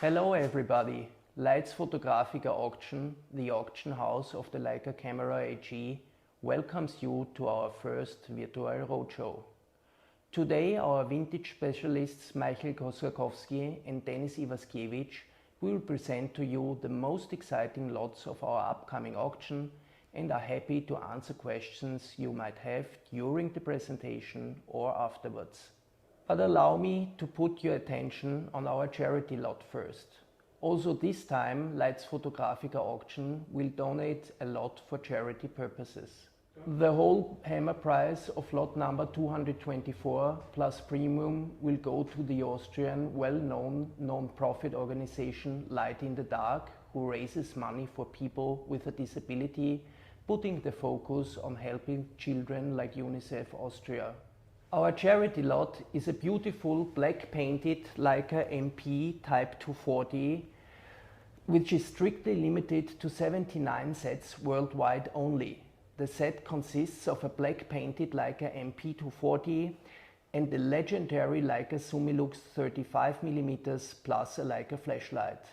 Hello everybody! Leitz Photographica auction, the auction house of the Leica camera AG, welcomes you to our first virtual roadshow. Today our vintage specialists Michael Kosakowski and Denis Iwaskiewicz will present to you the most exciting lots of our upcoming auction and are happy to answer questions you might have during the presentation or afterwards. But allow me to put your attention on our charity lot first. Also this time Leitz Photographica auction will donate a lot for charity purposes. The whole hammer price of lot number 224 plus premium will go to the Austrian well-known non-profit organization Light in the Dark, who raises money for people with a disability, putting the focus on helping children like UNICEF Austria. Our charity lot is a beautiful black painted Leica Mp Type 240, which is strictly limited to 79 sets worldwide only. The set consists of a black painted Leica Mp 240 and the legendary Leica Summilux 35mm plus a Leica flashlight.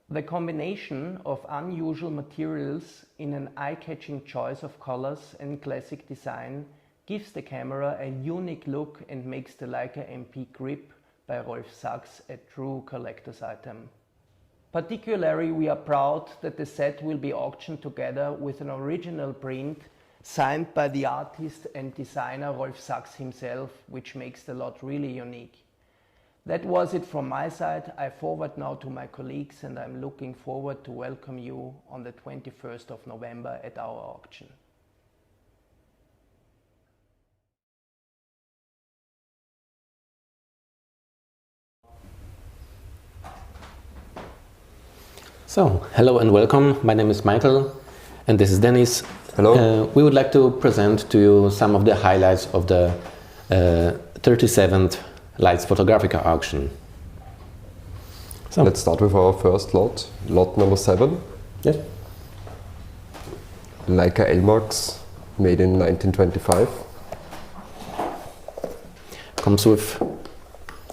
The combination of unusual materials in an eye-catching choice of colors and classic design gives the camera a unique look and makes the Leica MP grip by Rolf Sachs a true collector's item. Particularly we are proud that the set will be auctioned together with an original print signed by the artist and designer Rolf Sachs himself, which makes the lot really unique. That was it from my side. I forward now to my colleagues and I'm looking forward to welcome you on the 21st of November at our auction. So, hello and welcome. My name is Michael and this is Denis. Hello. We would like to present to you some of the highlights of the 37th Leitz Photographica auction. So let's start with our first lot, lot number 7. Yes. Leica Elmax, made in 1925. Comes with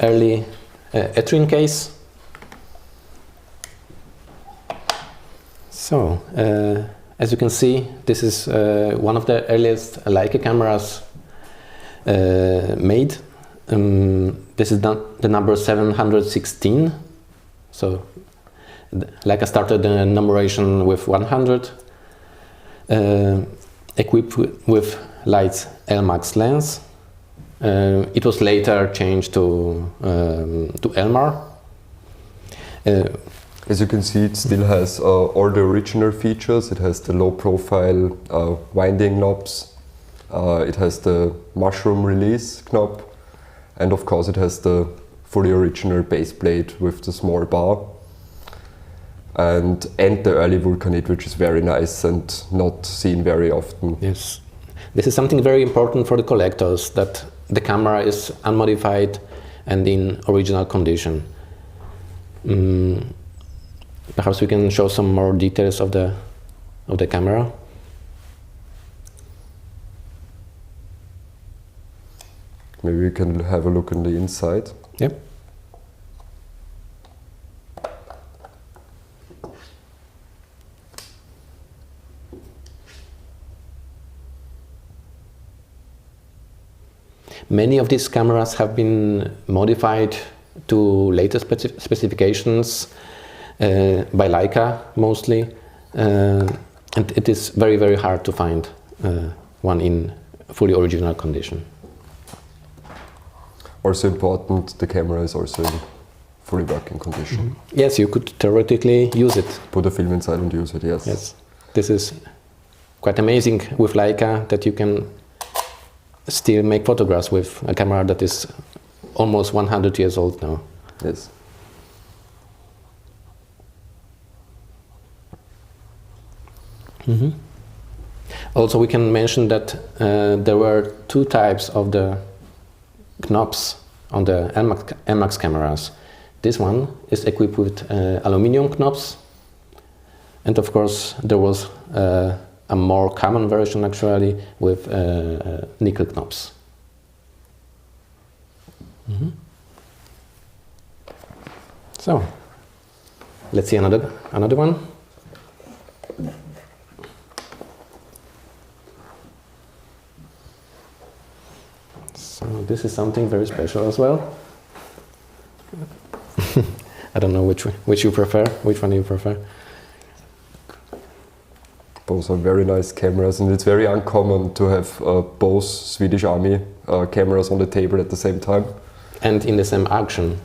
early Etrine case. So, as you can see, this is one of the earliest Leica cameras made. This is the number 716. So, Leica started the numeration with 100, equipped with Leitz Elmax lens. It was later changed to Elmer. As you can see, it still has all the original features. It has the low profile winding knobs, it has the mushroom release knob, and of course it has the fully original base plate with the small bar, and the early vulcanite, which is very nice and not seen very often. Yes, this is something very important for the collectors, that the camera is unmodified and in original condition. Perhaps we can show some more details of the camera. Maybe we can have a look on the inside. Yep. Many of these cameras have been modified to later specifications by Leica mostly, and it is very, very hard to find one in fully original condition. Also important, the camera is also in fully working condition. Mm-hmm. Yes, you could theoretically use it. Put a film inside and use it, yes. Yes, this is quite amazing with Leica, that you can still make photographs with a camera that is almost 100 years old now. Yes. Mm-hmm. Also, we can mention that there were two types of the knobs on the Elmax cameras. This one is equipped with aluminium knobs, and of course there was a more common version actually with nickel knobs. Mm-hmm. So, let's see another one. So this is something very special as well. I don't know which you prefer. Which one you prefer? Both are very nice cameras, and it's very uncommon to have both Swedish Army cameras on the table at the same time. And in the same auction.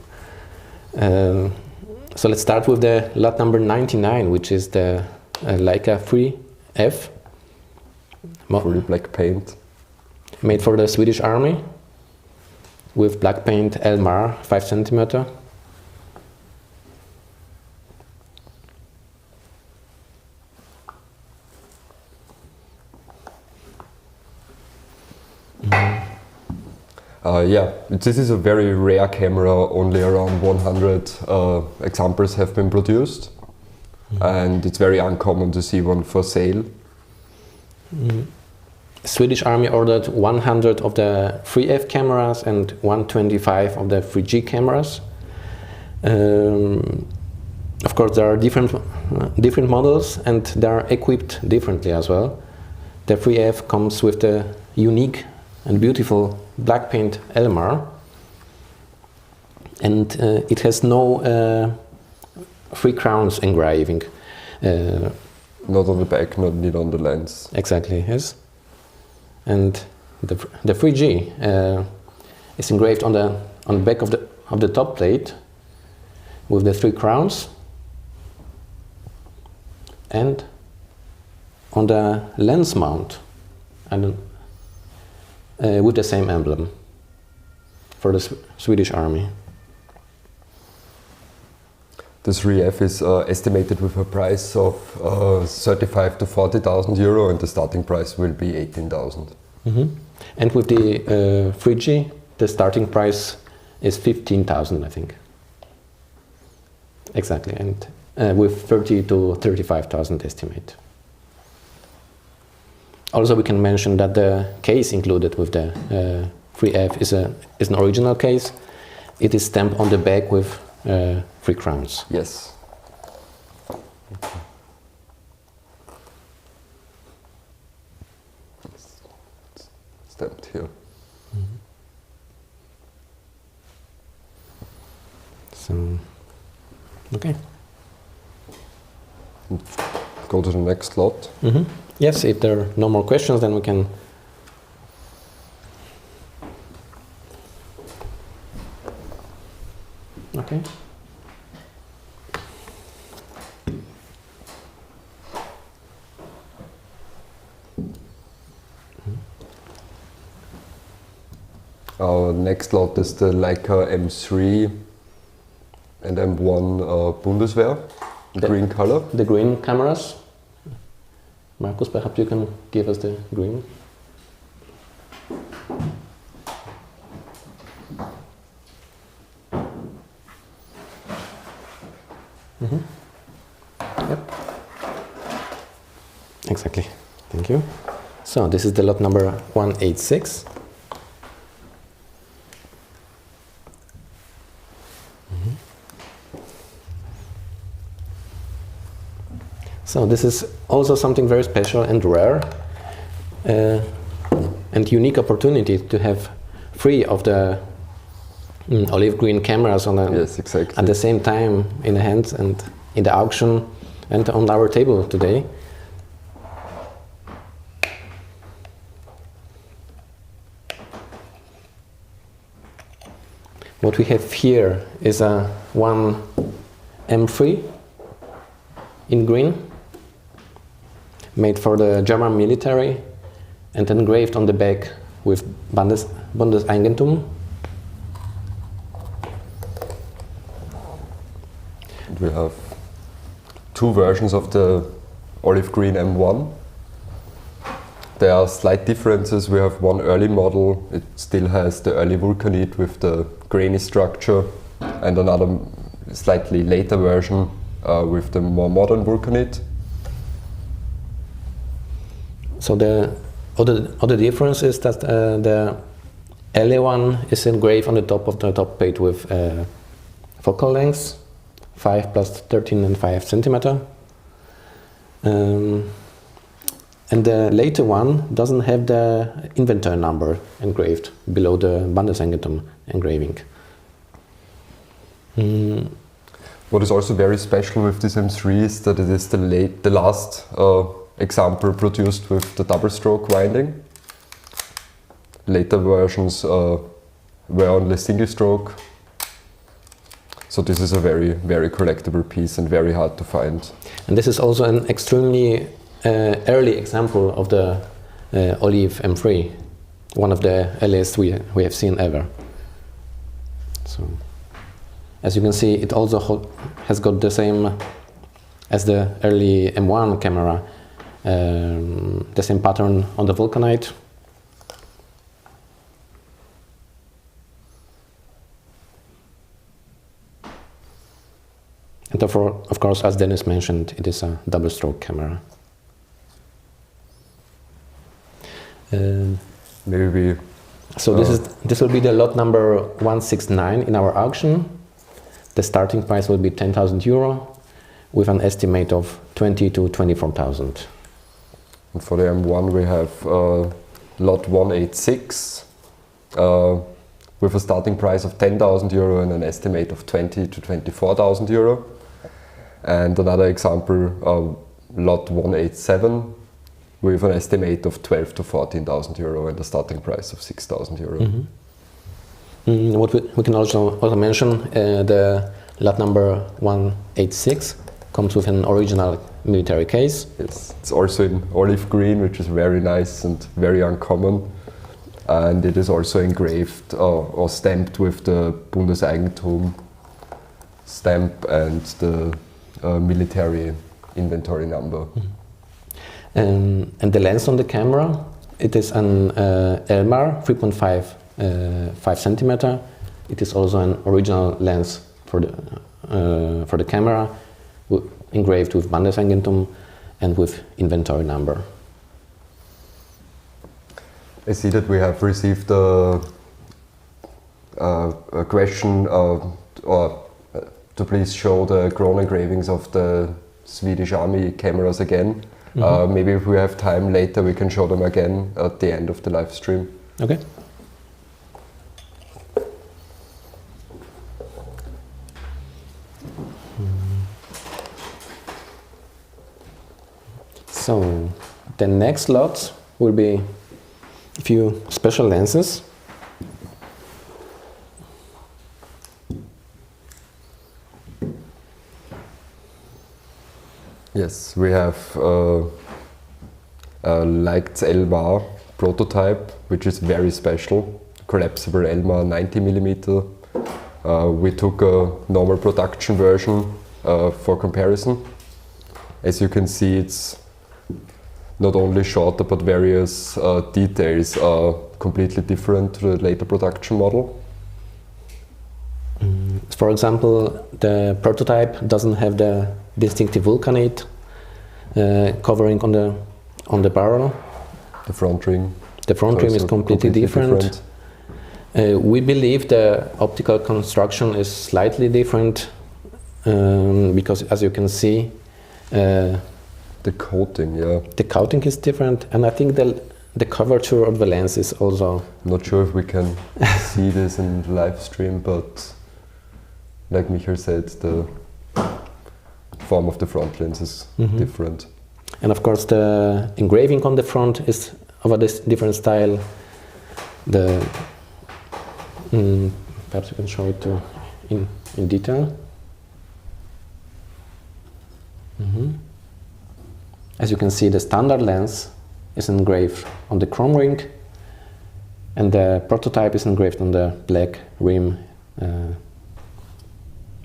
So let's start with the lot number 99, which is the Leica 3F. Fully black paint. Made for the Swedish Army, with black paint Elmer 5 cm. Yeah, this is a very rare camera. Only around 100 examples have been produced, and it's very uncommon to see one for sale. Swedish Army ordered 100 of the 3F cameras and 125 of the Regie cameras. Of course, there are different models, and they are equipped differently as well. The 3F comes with the unique and beautiful black paint Elmer, and it has no 3 crowns engraving. Not on the back, not neither on the lens. Exactly, yes. And the Regie is engraved on the back of the top plate with the 3 crowns, and on the lens mount and with the same emblem for the Swedish Army. The 3F is estimated with a price of 35 to 40,000 euro, and the starting price will be 18,000. And with the Regie, the starting price is 15,000, I think. Exactly, and with 30 to 35,000 estimate. Also, we can mention that the case included with the 3F is an original case. It is stamped on the back with 3 crowns. Yes. Stamped here. So, okay. Go to the next lot. Yes, if there are no more questions, then we can. Okay. Our next lot is the Leica M3 and M1 Bundeswehr, green color. The green cameras. Markus, perhaps you can give us the green. Yep. Exactly. Thank you. So this is the lot number 186. So this is also something very special and rare, and unique opportunity to have 3 of the olive green cameras on yes, exactly. at the same time in the hands and in the auction and on our table today. What we have here is a one M3 in green, made for the German military and engraved on the back with Bundeseigentum. We have 2 versions of the olive green M1. There are slight differences. We have one early model, it still has the early vulcanite with the grainy structure, and another slightly later version with the more modern vulcanite. So the other difference is that the early one is engraved on the top of the top plate with focal lengths, 5 plus 13 and 5 centimeter. And the later one doesn't have the inventory number engraved below the Bundesagentum engraving. What is also very special with this M3 is that it is the last example produced with the double stroke winding. Later versions were only single stroke. So this is a very, very collectible piece and very hard to find. And this is also an extremely early example of the Olive M3, one of the earliest we have seen ever. So, as you can see, it also has got the same as the early M1 camera, the same pattern on the vulcanite. And therefore, of course, as Dennis mentioned, it is a double stroke camera. So this will be the lot number 169 in our auction. The starting price will be 10,000 euro with an estimate of 20 to 24,000. And for the M1 we have lot 186 with a starting price of 10,000 euro and an estimate of 20 to 24,000 euro. And another example, lot 187 with an estimate of 12 to 14,000 euro and a starting price of 6,000 euro. What we can also mention, the lot number 186 comes with an original military case. Yes, it's also in olive green, which is very nice and very uncommon. And it is also engraved or stamped with the Bundeseigentum stamp and the military inventory number. And the lens on the camera, it is an Elmer 3.5 5 centimeter. It is also an original lens for the camera, engraved with Bundesagentum and with inventory number. I see that we have received a question to please show the crown engravings of the Swedish Army cameras again. Maybe if we have time later we can show them again at the end of the live stream. Okay. So the next lot will be a few special lenses. Yes, we have a Leica Cl Prototype, which is very special, collapsible Elmer 90mm. We took a normal production version for comparison. As you can see, it's not only shorter, but various details are completely different to the later production model. For example, the prototype doesn't have the distinctive vulcanite covering on the barrel. The front ring. The front rim is completely different. We believe the optical construction is slightly different because, as you can see, the coating, yeah. The coating is different, and I think the curvature of the lens is also. Not sure if we can see this in the live stream, but like Michael said, the form of the front lens is different. And of course, the engraving on the front is of a different style. Perhaps you can show it in detail. As you can see, the standard lens is engraved on the chrome ring, and the prototype is engraved on the black rim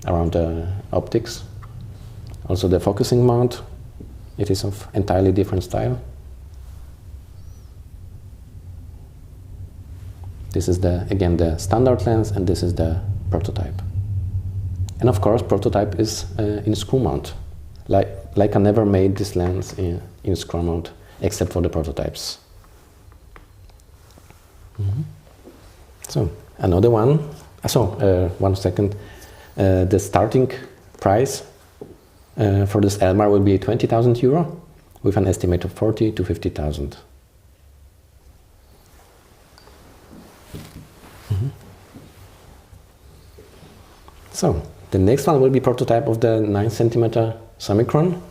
around the optics. Also the focusing mount, it is of entirely different style. This is again the standard lens, and this is the prototype. And of course, prototype is in screw mount. Leica never made this lens in screw mount, except for the prototypes. So another one. 1 second. The starting price for this Elmer will be 20,000 euro with an estimate of 40 to 50,000. So the next one will be prototype of the 9 cm Summicron.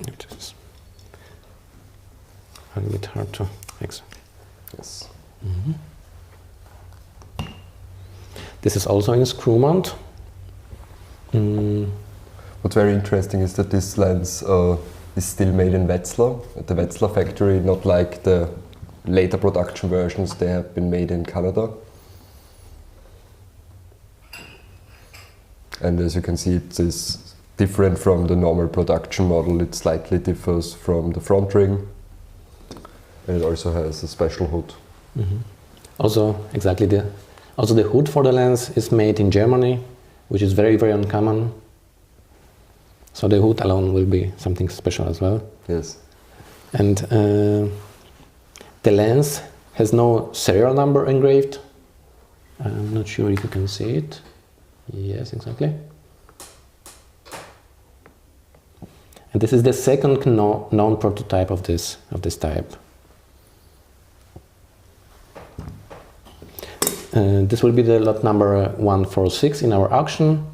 It is a little bit hard to explain. Yes. This is also in screw mount. What's very interesting is that this lens is still made in Wetzlar, at the Wetzlar factory, not like the later production versions, they have been made in Canada. And as you can see, it is different from the normal production model. It slightly differs from the front ring, and it also has a special hood. Also, exactly the hood for the lens is made in Germany, which is very, very uncommon. So the hood alone will be something special as well. Yes. And the lens has no serial number engraved. I'm not sure if you can see it. Yes, exactly. And this is the second known prototype of this type. This will be the lot number 146 in our auction.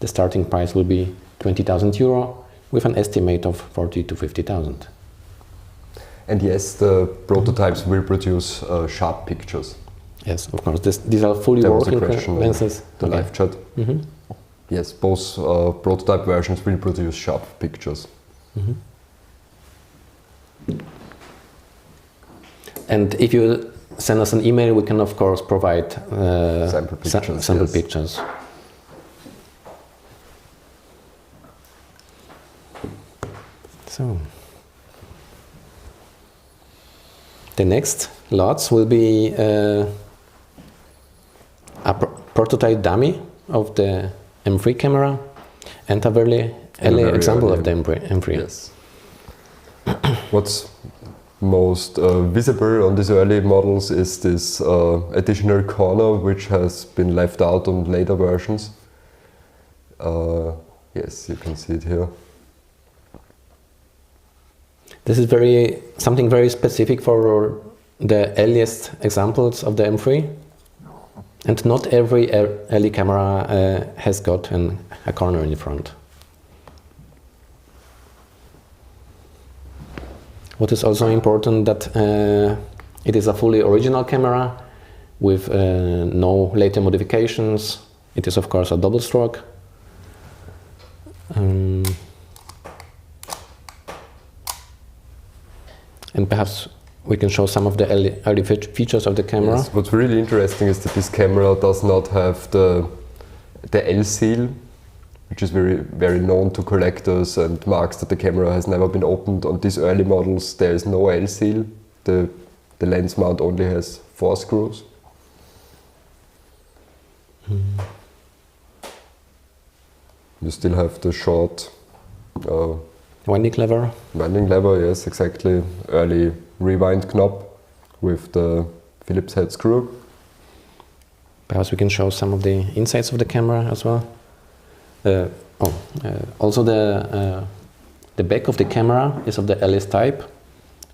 The starting price will be 20,000 euro with an estimate of 40 to 50,000. And yes, the prototypes will produce sharp pictures. Yes, of course. These are fully working lenses. The live chat. Yes, both prototype versions will produce sharp pictures. And if you send us an email, we can of course provide sample pictures. So the next lots will be a prototype dummy of the M3 camera and a very early example of the M3. Yes. What's most visible on these early models is this additional corner which has been left out on later versions. Yes, you can see it here. This is something very specific for the earliest examples of the M3, and not every early camera has got a corner in the front. What is also important that it is a fully original camera with no later modifications. It is of course a double stroke. And perhaps we can show some of the early features of the camera. Yes, what's really interesting is that this camera does not have the L seal, which is very known to collectors and marks that the camera has never been opened. On these early models there is no L seal. The lens mount only has 4 screws. You still have the short winding lever. Winding lever, yes, exactly. Early rewind knob with the Phillips head screw. Perhaps we can show some of the insides of the camera as well. Also the back of the camera is of the LS type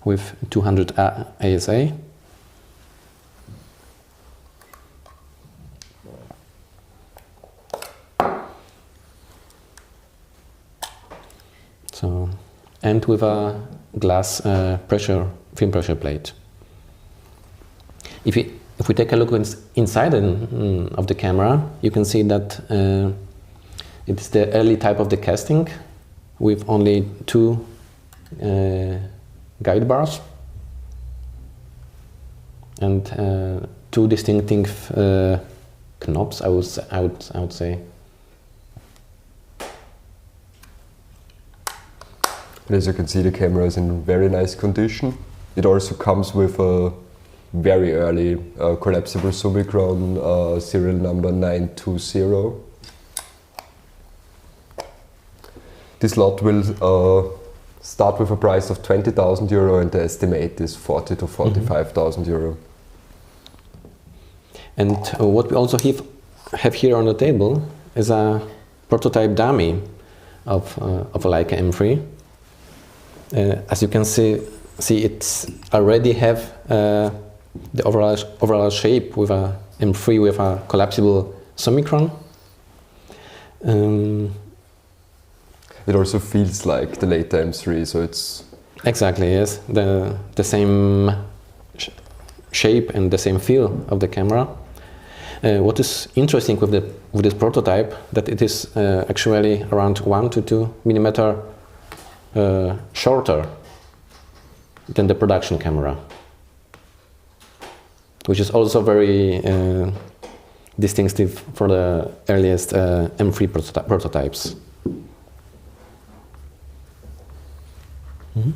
with 200 ASA. So, and with a glass film pressure plate. If we take a look inside of the camera, you can see that it's the early type of the casting with only 2 guide bars and 2 distinctive knobs, I would say. And as you can see, the camera is in very nice condition. It also comes with a very early collapsible Summicron serial number 920. This lot will start with a price of 20,000 euro and the estimate is 40 to 45,000 euro. And what we also have here on the table is a prototype dummy of a Leica M3. As you can see it's already have the overall shape with a M3 with a collapsible summicron. It also feels like the Leica M3, so it's... Exactly, yes. The same shape and the same feel of the camera. What is interesting with this prototype, that it is actually around 1 to 2 millimeter shorter than the production camera, which is also very distinctive for the earliest M3 prototypes. Mm-hmm.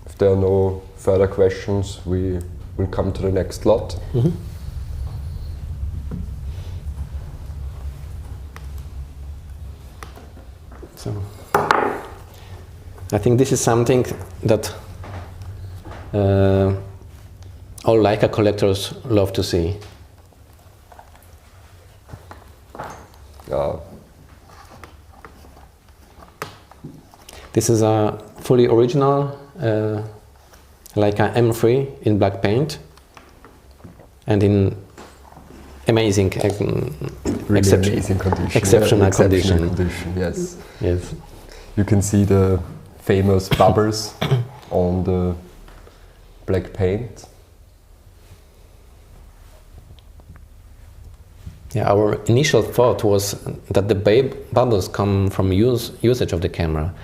If there are no further questions, we will come to the next lot. Mm-hmm. So, I think this is something that all Leica collectors love to see. This is a fully original Leica M3 in black paint and in amazing, amazing condition. Exceptional condition. Yes. Yes. You can see the famous bubbles on the black paint. Yeah, our initial thought was that the bubbles come from usage of the camera,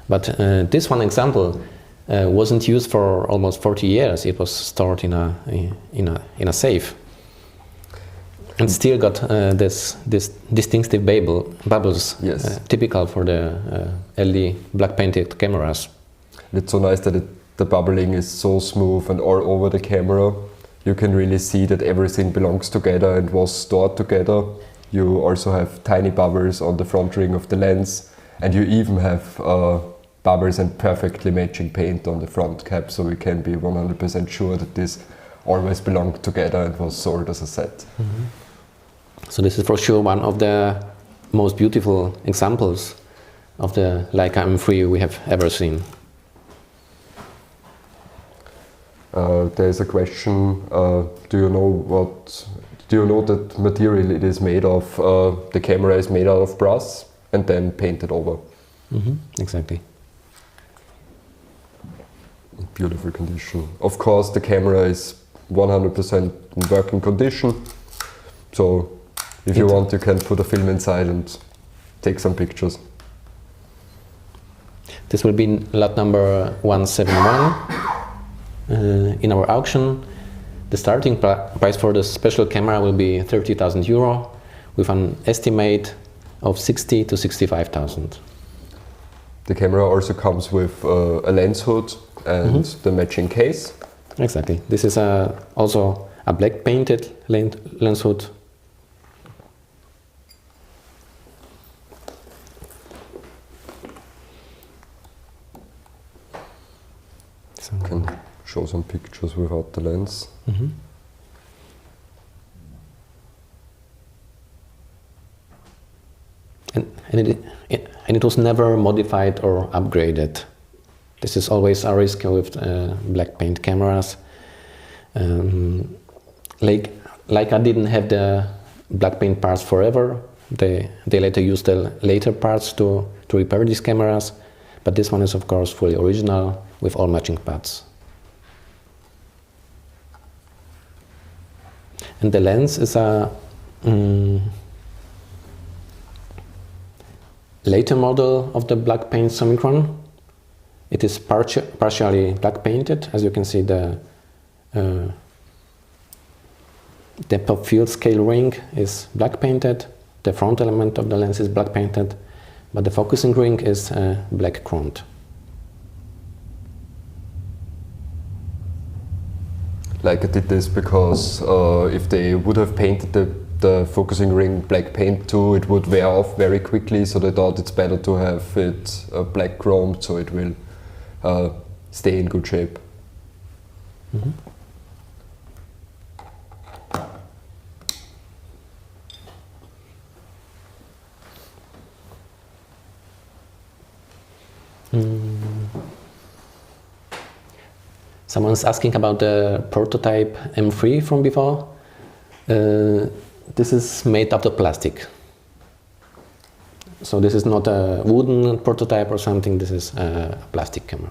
but this one example wasn't used for almost 40 years. It was stored in a safe, and still got this distinctive bubbles, yes. Typical for the early black painted cameras. It's so nice that the bubbling is so smooth and all over the camera. You can really see that everything belongs together and was stored together. You also have tiny bubbles on the front ring of the lens, and you even have bubbles and perfectly matching paint on the front cap, so we can be 100% sure that this always belonged together and was sold as a set. Mm-hmm. So this is for sure one of the most beautiful examples of the Leica M3 we have ever seen. There is a question, do you know that material it is made of? The camera is made out of brass and then painted over. Mm-hmm, exactly. Beautiful condition. Of course the camera is 100% in working condition, so if you want you can put a film inside and take some pictures. This will be lot number 171. In our auction, the starting price for the special camera will be 30,000 euro, with an estimate of 60 to 65,000. The camera also comes with a lens hood and the matching case. Exactly. This is also a black painted lens hood. So. Can show some pictures without the lens. Mm-hmm. And it was never modified or upgraded. This is always a risk with black paint cameras. Leica didn't have the black paint parts forever. They later used the later parts to repair these cameras, but this one is of course fully original with all matching parts. And the lens is a later model of the black paint summicron. It is partially black painted. As you can see, the depth of field scale ring is black painted. The front element of the lens is black painted, but the focusing ring is black chromed. Leica did this because if they would have painted the focusing ring black paint too, it would wear off very quickly, so they thought it's better to have it black chromed so it will stay in good shape. Mm-hmm. Someone's asking about the prototype M3 from before. This is made out of plastic. So this is not a wooden prototype or something, this is a plastic camera.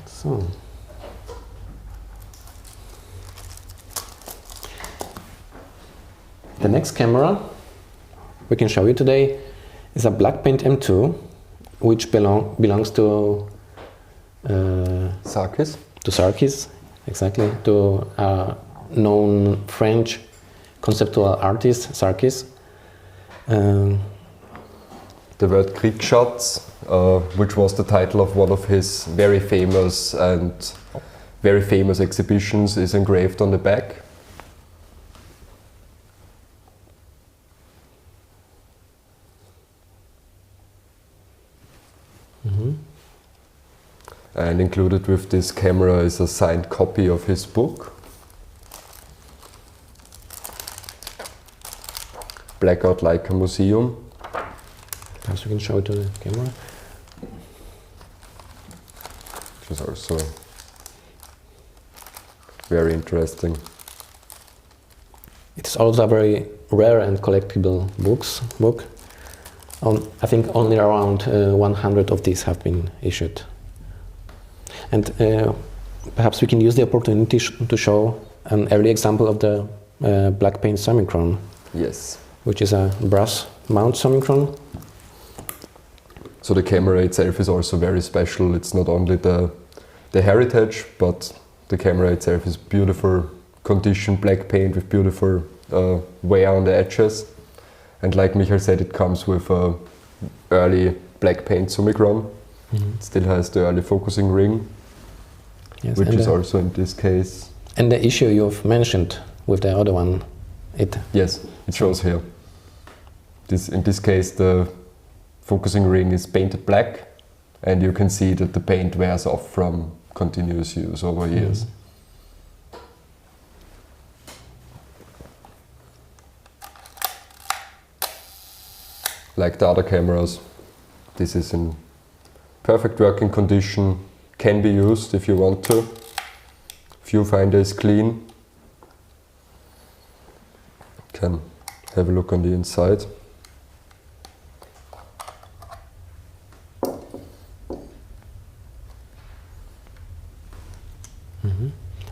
So. The next camera we can show you today is a Blackpaint M2, which belongs to Sarkis. To Sarkis, exactly, to a known French conceptual artist, Sarkis. The word Kriegschatz, which was the title of one of his very famous exhibitions, is engraved on the back. And included with this camera is a signed copy of his book, Blackout Leica Museum. Perhaps we can show it to the camera. Which is also very interesting. It's also a very rare and collectible book. I think only around 100 of these have been issued. And perhaps we can use the opportunity to show an early example of the Blackpaint Summicron. Yes. Which is a brass mount Summicron. So the camera itself is also very special. It's not only the heritage, but the camera itself is beautiful condition black paint with beautiful wear on the edges. And like Michael said, it comes with a early black paint Summicron. It still has the early focusing ring, yes, which is also in this case. And the issue you've mentioned with the other one, yes, it shows here. In this case, the focusing ring is painted black, and you can see that the paint wears off from continuous use over years. Like the other cameras, this is in perfect working condition, can be used if you want to. Viewfinder is clean. Can have a look on the inside.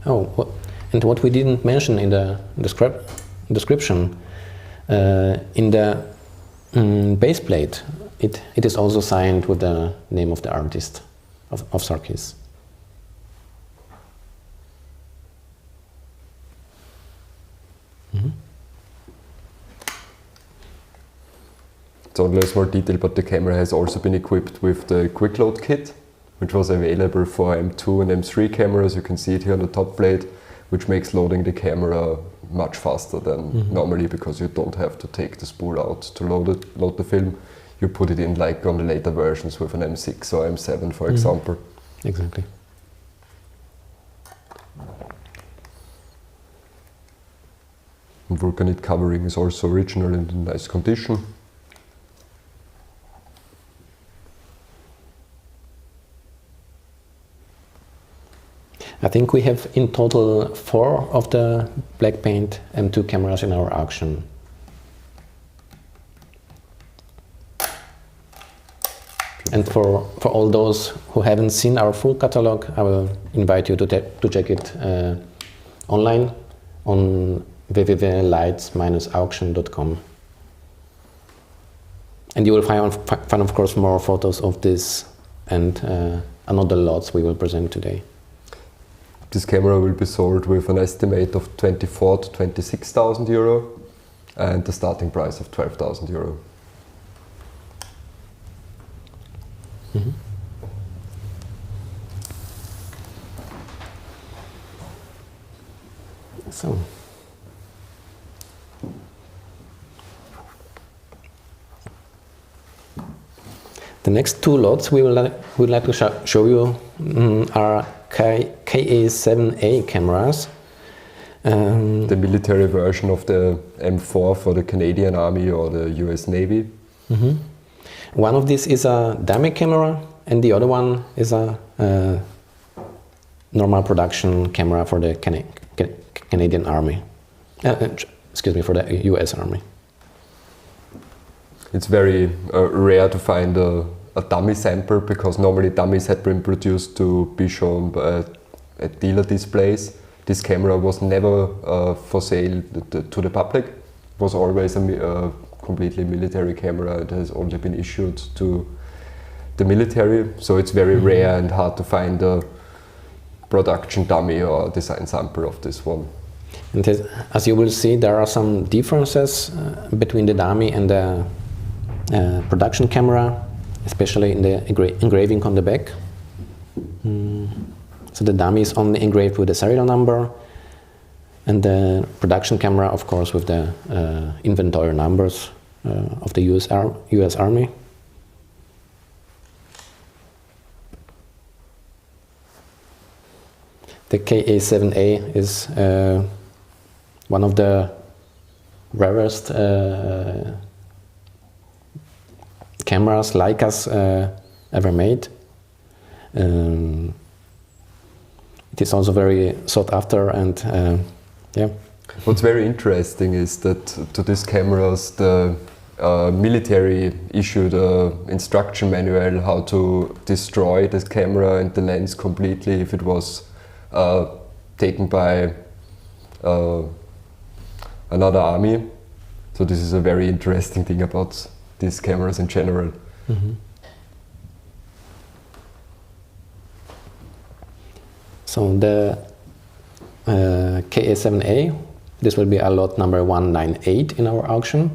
Oh, and what we didn't mention in the description, in the base plate, it is also signed with the name of the artist, of Sarkis. It's only a small detail, but the camera has also been equipped with the quick load kit, which was available for M2 and M3 cameras. You can see it here on the top plate, which makes loading the camera much faster than normally, because you don't have to take the spool out to load the film. You put it in like on the later versions with an M6 or M7, for example. Exactly. And vulcanite covering is also original and in nice condition. I think we have in total 4 of the Blackpaint M2 cameras in our auction. And for all those who haven't seen our full catalog, I will invite you to check it online on www.leitz-auction.com. And you will find of course more photos of this and another lots we will present today. This camera will be sold with an estimate of 24,000 to 26,000 euro and the starting price of 12,000 euro. So, the next 2 lots we would like to show you are KA7A cameras. The military version of the M4 for the Canadian Army or the US Navy. One of these is a dummy camera, and the other one is a normal production camera for the Canadian Army. Excuse me, for the US Army. It's very rare to find a dummy sample, because normally dummies had been produced to be shown at dealer displays. This camera was never for sale to the public. It was always a completely military camera. It has only been issued to the military, so it's very rare and hard to find a production dummy or design sample of this one. And as you will see, there are some differences between the dummy and the production camera, especially in the engraving on the back. So the dummy is only engraved with the serial number, and the production camera, of course, with the inventory numbers of the US Army. The KA7A is one of the rarest cameras Leica's ever made. It is also very sought after, and yeah. What's very interesting is that to these cameras the military issued an instruction manual how to destroy this camera and the lens completely if it was taken by another army. So this is a very interesting thing about these cameras in general. So the KA7A, this will be a lot number 198 in our auction,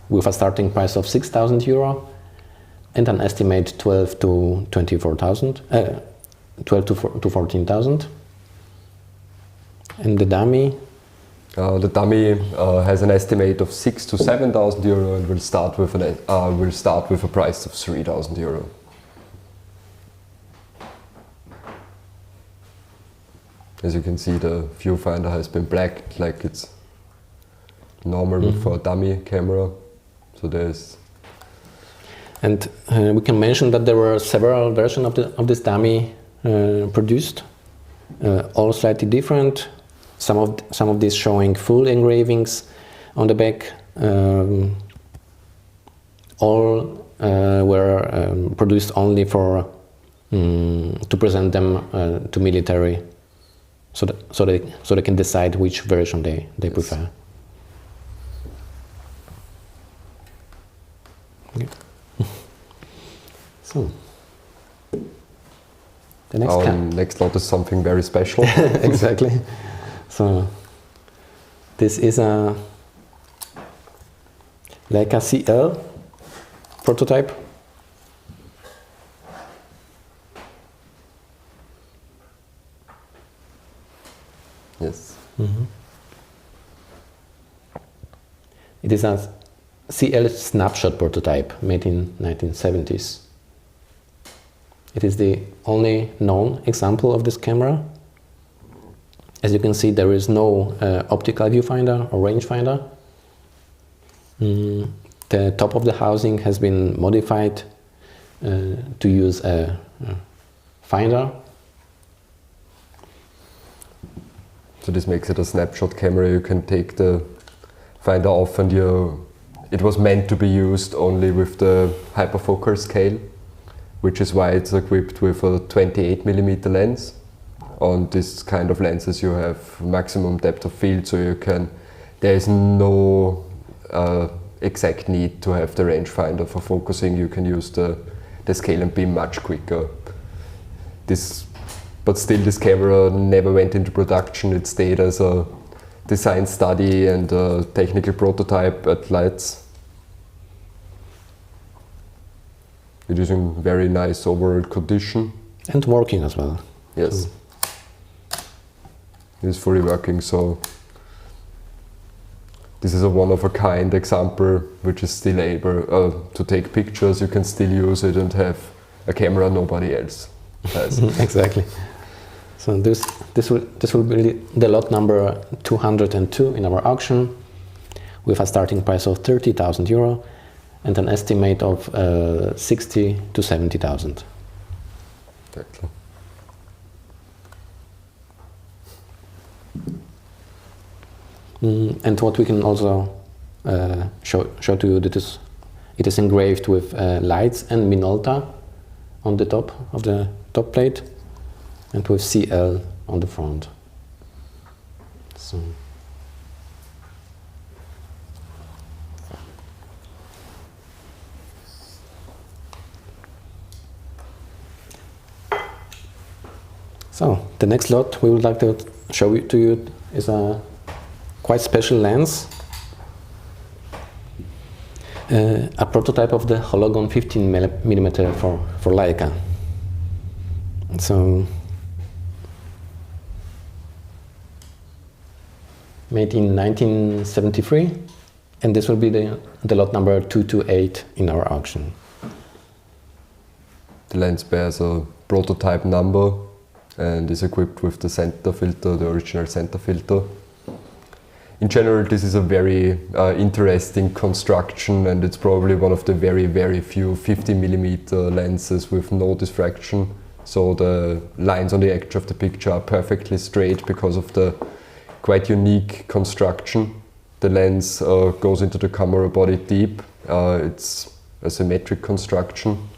with a starting price of 6,000 euro and an estimate 12 to 14,000. And the dummy? The dummy has an estimate of 6,000 to 7,000 euro and will start with a price of 3,000 euro. As you can see, the viewfinder has been blacked like it's normal for a dummy camera. So there's. And we can mention that there were several versions of this dummy produced, all slightly different. Some of these showing full engravings on the back. All were produced only for to present them to military, so they can decide which version they prefer. Okay. So the next lot is something very special. Exactly. So this is a Leica Cl Prototype. Yes. It is a Cl Snapshot Prototype made in 1970s. It is the only known example of this camera. As you can see, there is no optical viewfinder or rangefinder. The top of the housing has been modified to use a finder. So this makes it a snapshot camera. You can take the finder off, and it was meant to be used only with the hyperfocal scale, which is why it's equipped with a 28mm lens. On this kind of lenses you have maximum depth of field, so there is no exact need to have the rangefinder for focusing. You can use the scale and beam much quicker. But still, this camera never went into production. It stayed as a design study and a technical prototype at Leitz. It is in very nice overall condition. And working as well. Yes. It is fully working, so this is a one-of-a-kind example which is still able to take pictures. You can still use it and have a camera nobody else has. Exactly. So this will be the lot number 202 in our auction, with a starting price of 30,000 euro and an estimate of 60 to 70,000. Exactly. And what we can also show to you, that it is engraved with Leitz and Minolta on the top of the top plate, and with CL on the front. So the next lot we would like to show to you is a quite special lens, a prototype of the Hologon 15mm for Leica. So made in 1973, and this will be the lot number 228 in our auction. The lens bears a prototype number and is equipped with the center filter, the original center filter. In general, this is a very interesting construction, and it's probably one of the very, very few 50mm lenses with no diffraction. So the lines on the edge of the picture are perfectly straight because of the quite unique construction. The lens goes into the camera body deep. It's a symmetric construction.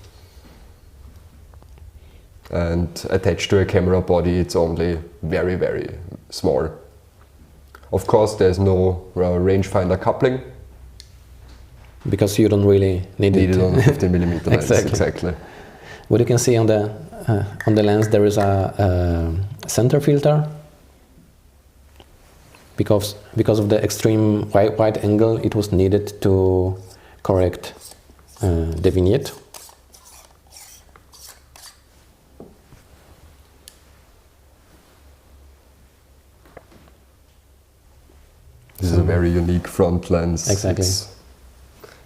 And attached to a camera body, it's only very, very small. Of course, there's no rangefinder coupling. Because you don't really need it on a 15mm lens. Exactly. What you can see on the lens, there is a center filter. Because of the extreme wide angle, it was needed to correct the vignette. This is a very unique front lens. Exactly. It's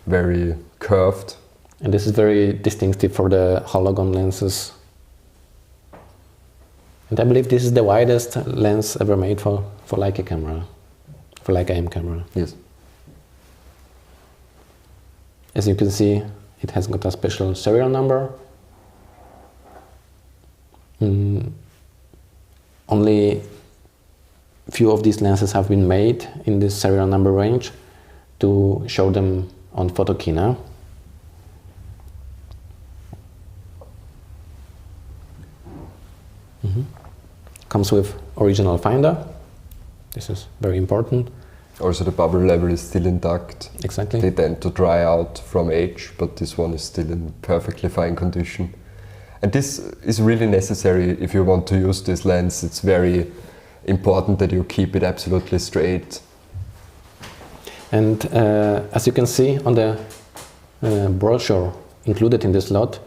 very curved. And this is very distinctive for the Hologon lenses. And I believe this is the widest lens ever made for Leica camera, for Leica M camera. Yes. As you can see, it has got a special serial number. Only few of these lenses have been made in this serial number range to show them on Photokina. Comes with original finder. This is very important. Also, the bubble level is still intact. Exactly. They tend to dry out from age, but this one is still in perfectly fine condition. And this is really necessary if you want to use this lens. It's very important that you keep it absolutely straight. And as you can see on the brochure included in this lot,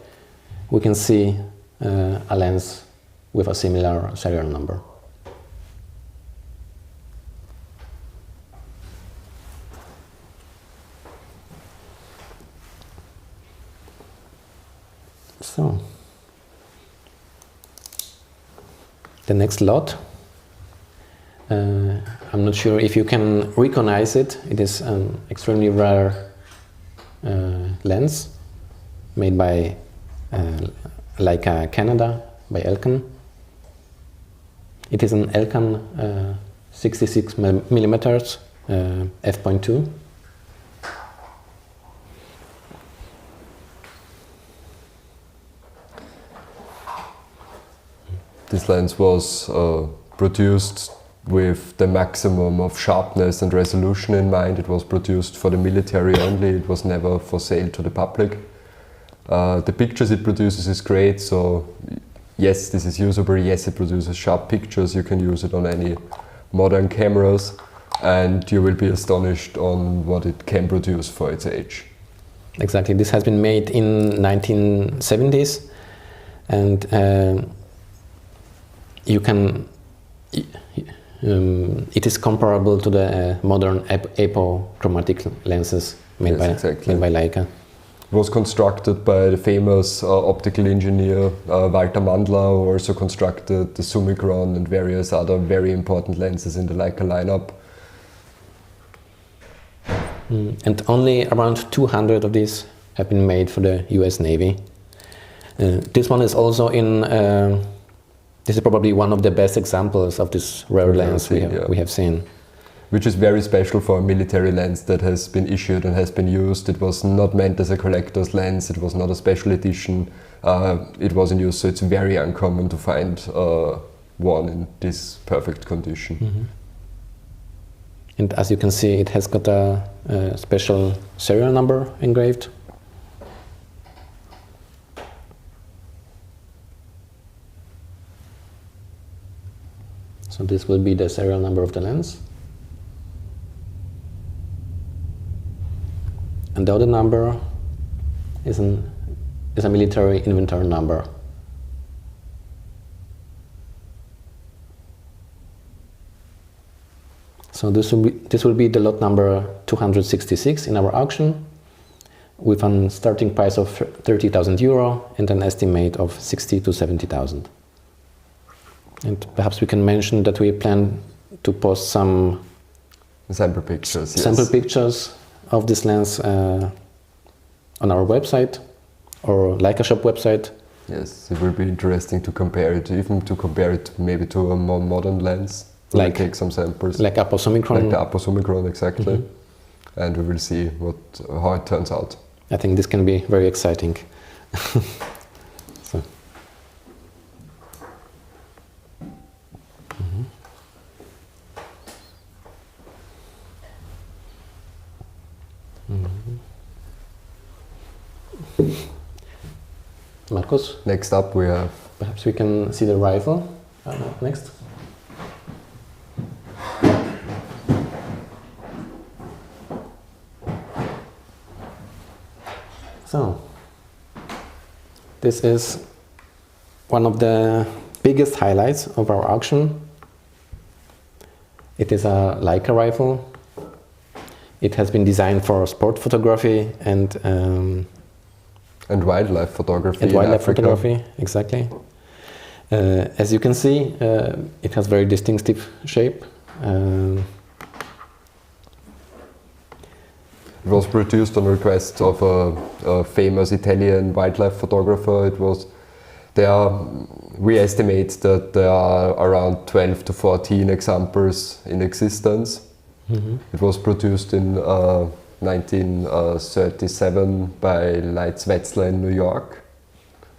we can see a lens with a similar serial number. So, the next lot, I'm not sure if you can recognize it. It is an extremely rare lens made by Leica Canada, by Elkan. It is an Elkan 66mm f.2. This lens was produced with the maximum of sharpness and resolution in mind. It was produced for the military only. It was never for sale to the public. The pictures it produces is great, so yes, this is usable. Yes, it produces sharp pictures. You can use it on any modern cameras, and you will be astonished on what it can produce for its age. Exactly. This has been made in 1970s, and you can. It is comparable to the modern apochromatic lenses made by Leica. It was constructed by the famous optical engineer Walter Mandler, who also constructed the Summicron and various other very important lenses in the Leica lineup. And only around 200 of these have been made for the US Navy. This one is also in, this is probably one of the best examples of this rare lens we have seen. Which is very special for a military lens that has been issued and has been used. It was not meant as a collector's lens, it was not a special edition, it was in use, so it's very uncommon to find one in this perfect condition. Mm-hmm. And as you can see, it has got a special serial number engraved. So this will be the serial number of the lens. And the other number is a military inventory number. So this will be the lot number 266 in our auction, with a starting price of 30,000 euro and an estimate of 60 to 70,000. And perhaps we can mention that we plan to post some sample pictures. Sample pictures of this lens on our website or Leica shop website. Yes, it will be interesting to compare it, even to compare it maybe to a more modern lens. Like take some samples. Like Aposomicron. Like the Aposomicron, exactly. Mm-hmm. And we will see how it turns out. I think this can be very exciting. So. Marcos? Next up we have... Perhaps we can see the rifle next. So, this is one of the biggest highlights of our auction. It is a Leica rifle. It has been designed for sport photography and wildlife photography. And wildlife photography, exactly. As you can see, it has very distinctive shape. It was produced on request of a famous Italian wildlife photographer. We estimate that there are around 12 to 14 examples in existence. Mm-hmm. It was produced in 1937 by Leitz in New York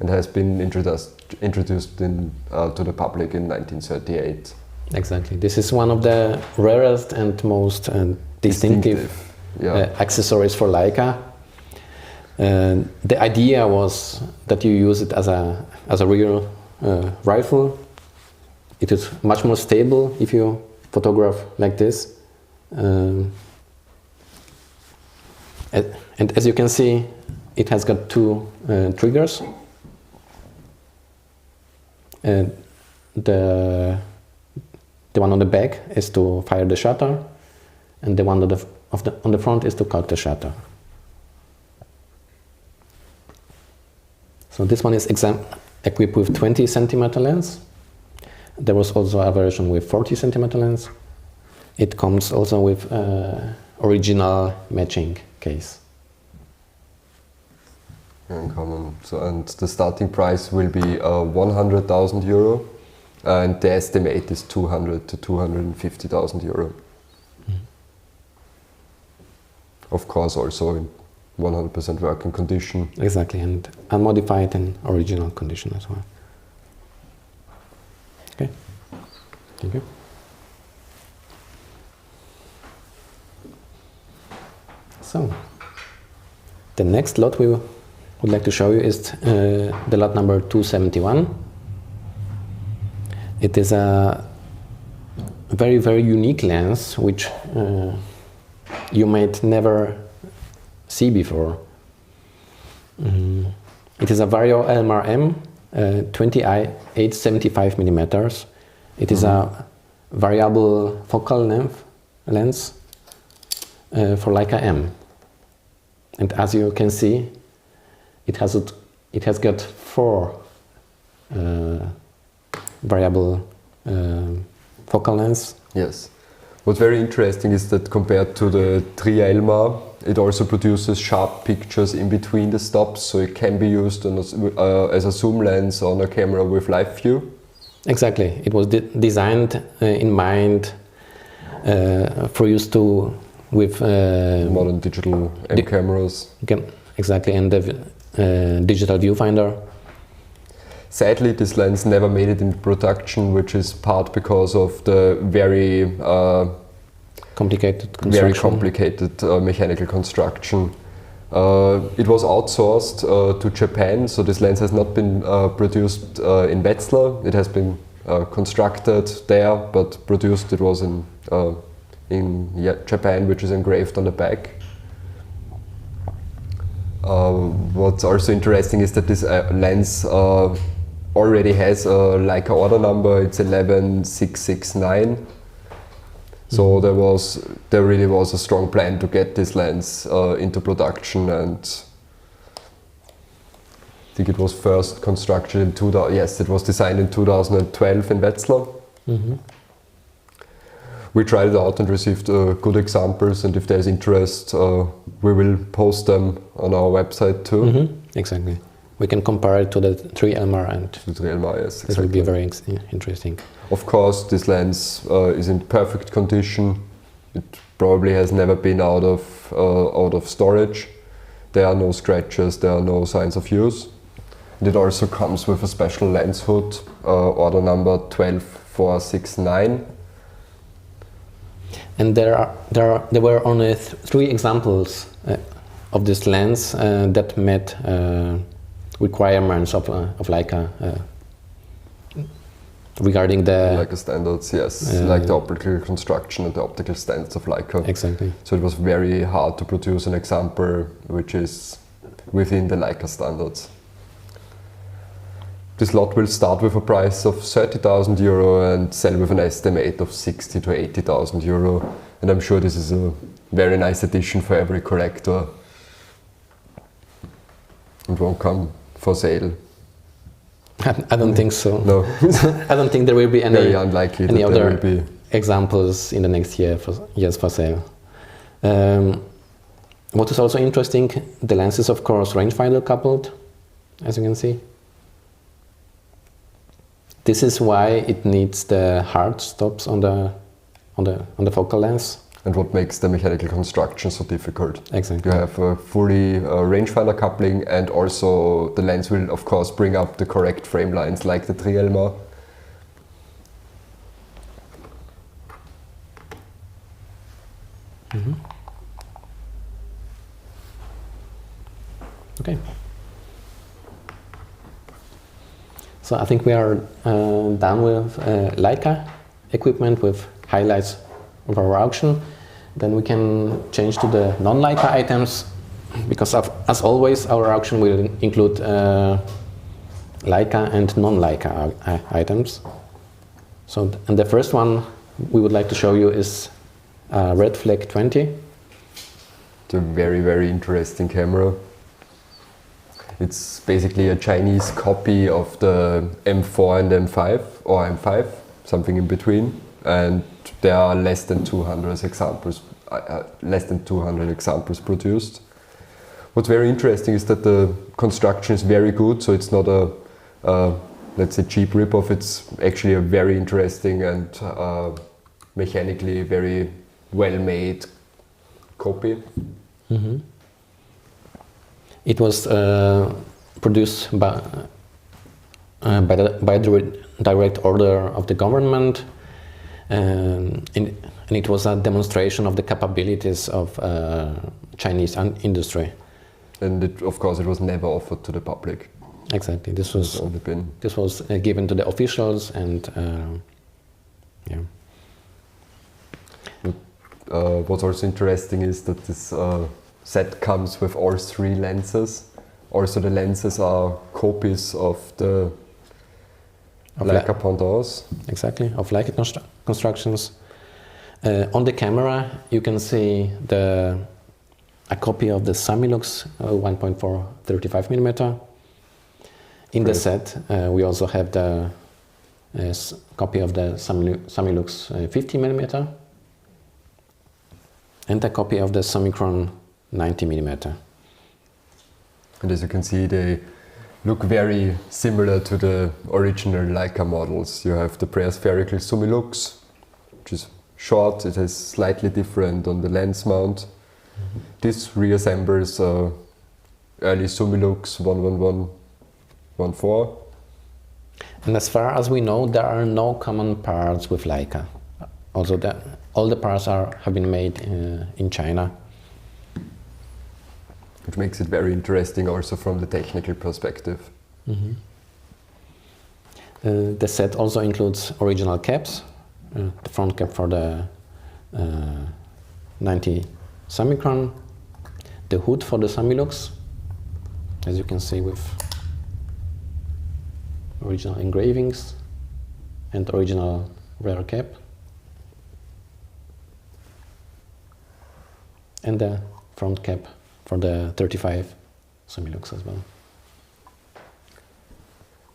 and has been introduced to the public in 1938. Exactly. This is one of the rarest and most distinctive. Accessories for Leica. The idea was that you use it as a real rifle. It is much more stable if you photograph like this. And as you can see, it has got two triggers. The one on the back is to fire the shutter, and the one on the front is to cock the shutter. So this one is equipped with 20 centimeter lens. There was also a version with 40 centimeter lens. It comes also with original matching case. Uncommon. And the starting price will be 100,000 euro, and the estimate is 200 to 250,000 euro. Of course, also in 100% working condition. Exactly, and unmodified and original condition as well. Okay, thank you. So, the next lot we would like to show you is the lot number 271. It is a very, very unique lens which you might never see before. It is a Vario Elmer M 28-75 millimeters. It is a variable focal length lens for Leica M. And as you can see, it has got 4 variable focal lengths. Yes. What's very interesting is that compared to the 3 Elmer, it also produces sharp pictures in between the stops, so it can be used on as a zoom lens on a camera with live view. Exactly. It was designed in mind for use with modern digital M cameras. Exactly, and the digital viewfinder. Sadly, this lens never made it in production, which is part because of the very complicated mechanical construction. It was outsourced to Japan, so this lens has not been produced in Wetzlar. It has been constructed there, but produced it was in Japan, which is engraved on the back. What's also interesting is that this lens already has a Leica order number. It's 11669. So there really was a strong plan to get this lens into production, and I think it was first constructed in 2000. Yes, it was designed in 2012 in Wetzlar. We tried it out and received good examples, and if there's interest, we will post them on our website too. Exactly. We can compare it to the 3 Elmer, and the 3 Elmer, yes, exactly. It will be very interesting. Of course, this lens is in perfect condition. It probably has never been out of storage. There are no scratches, there are no signs of use. And it also comes with a special lens hood, order number 12469. And there were only 3 examples of this lens that met requirements of Leica regarding the Leica standards, yes, like the optical construction and the optical standards of Leica. Exactly. So it was very hard to produce an example which is within the Leica standards. This lot will start with a price of 30,000 euro and sell with an estimate of 60 to 80,000 euro. And I'm sure this is a very nice addition for every collector. It won't come for sale. I don't think so. No. I don't think there will be any, very unlikely any that other there will be examples in the next years for sale. What is also interesting, the lens is of course rangefinder coupled, as you can see. This is why it needs the hard stops on the focal lens. And what makes the mechanical construction so difficult. Exactly. You have a fully rangefinder coupling, and also the lens will of course bring up the correct frame lines like the 3 Elmer. Okay. So I think we are done with Leica equipment with highlights of our auction. Then we can change to the non-Leica items, because as always our auction will include Leica and non-Leica items. So and the first one we would like to show you is Red Flag 20. It's a very, very interesting camera. It's basically a Chinese copy of the M4 and M5, or M5, something in between. And there are less than 200 examples produced. What's very interesting is that the construction is very good, so it's not a let's say cheap rip-off. It's actually a very interesting and mechanically very well-made copy. It was produced by the direct order of the government. And it was a demonstration of the capabilities of Chinese industry. And of course it was never offered to the public. Exactly. This was given to the officials, and yeah. What's also interesting is that this set comes with all 3 lenses. Also the lenses are copies of the Leica pendants. Exactly, of Leica constructions. On the camera you can see a copy of the Samilux 1.4 35mm. In the set we also have the copy of the Samilux 50mm. and a copy of the Summicron 90mm. And as you can see, they look very similar to the original Leica models. You have the pre-spherical Summilux, which is short, it has slightly different on the lens mount. This reassembles early Summilux 11114. And as far as we know, there are no common parts with Leica. Also, all the parts have been made in China. Which makes it very interesting also from the technical perspective. The set also includes original caps, the front cap for the 90 Summicron, the hood for the Summilux, as you can see, with original engravings and original rear cap, and the front cap for the 35 Summilux as well.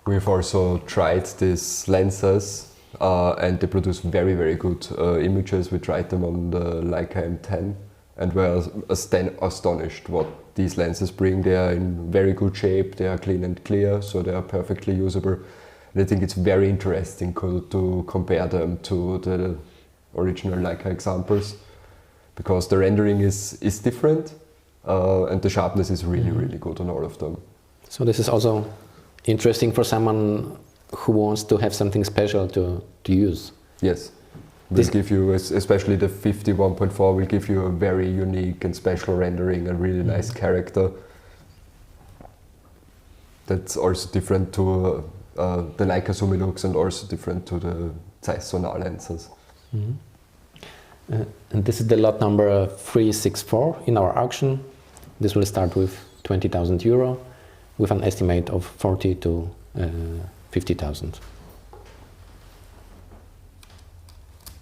We've also tried these lenses and they produce very, very good images. We tried them on the Leica M10 and were astonished what these lenses bring. They are in very good shape, they are clean and clear, so they are perfectly usable. And I think it's very interesting to compare them to the original Leica examples, because the rendering is different and the sharpness is really, really good on all of them. So this is also interesting for someone who wants to have something special to use. Yes. Will give you, especially the 51.4 will give you a very unique and special rendering, a really nice character. That's also different to the Leica Summilux and also different to the Zeiss Sonal lenses. And this is the lot number 364 in our auction. This will start with 20,000 euro with an estimate of 40 to 50,000.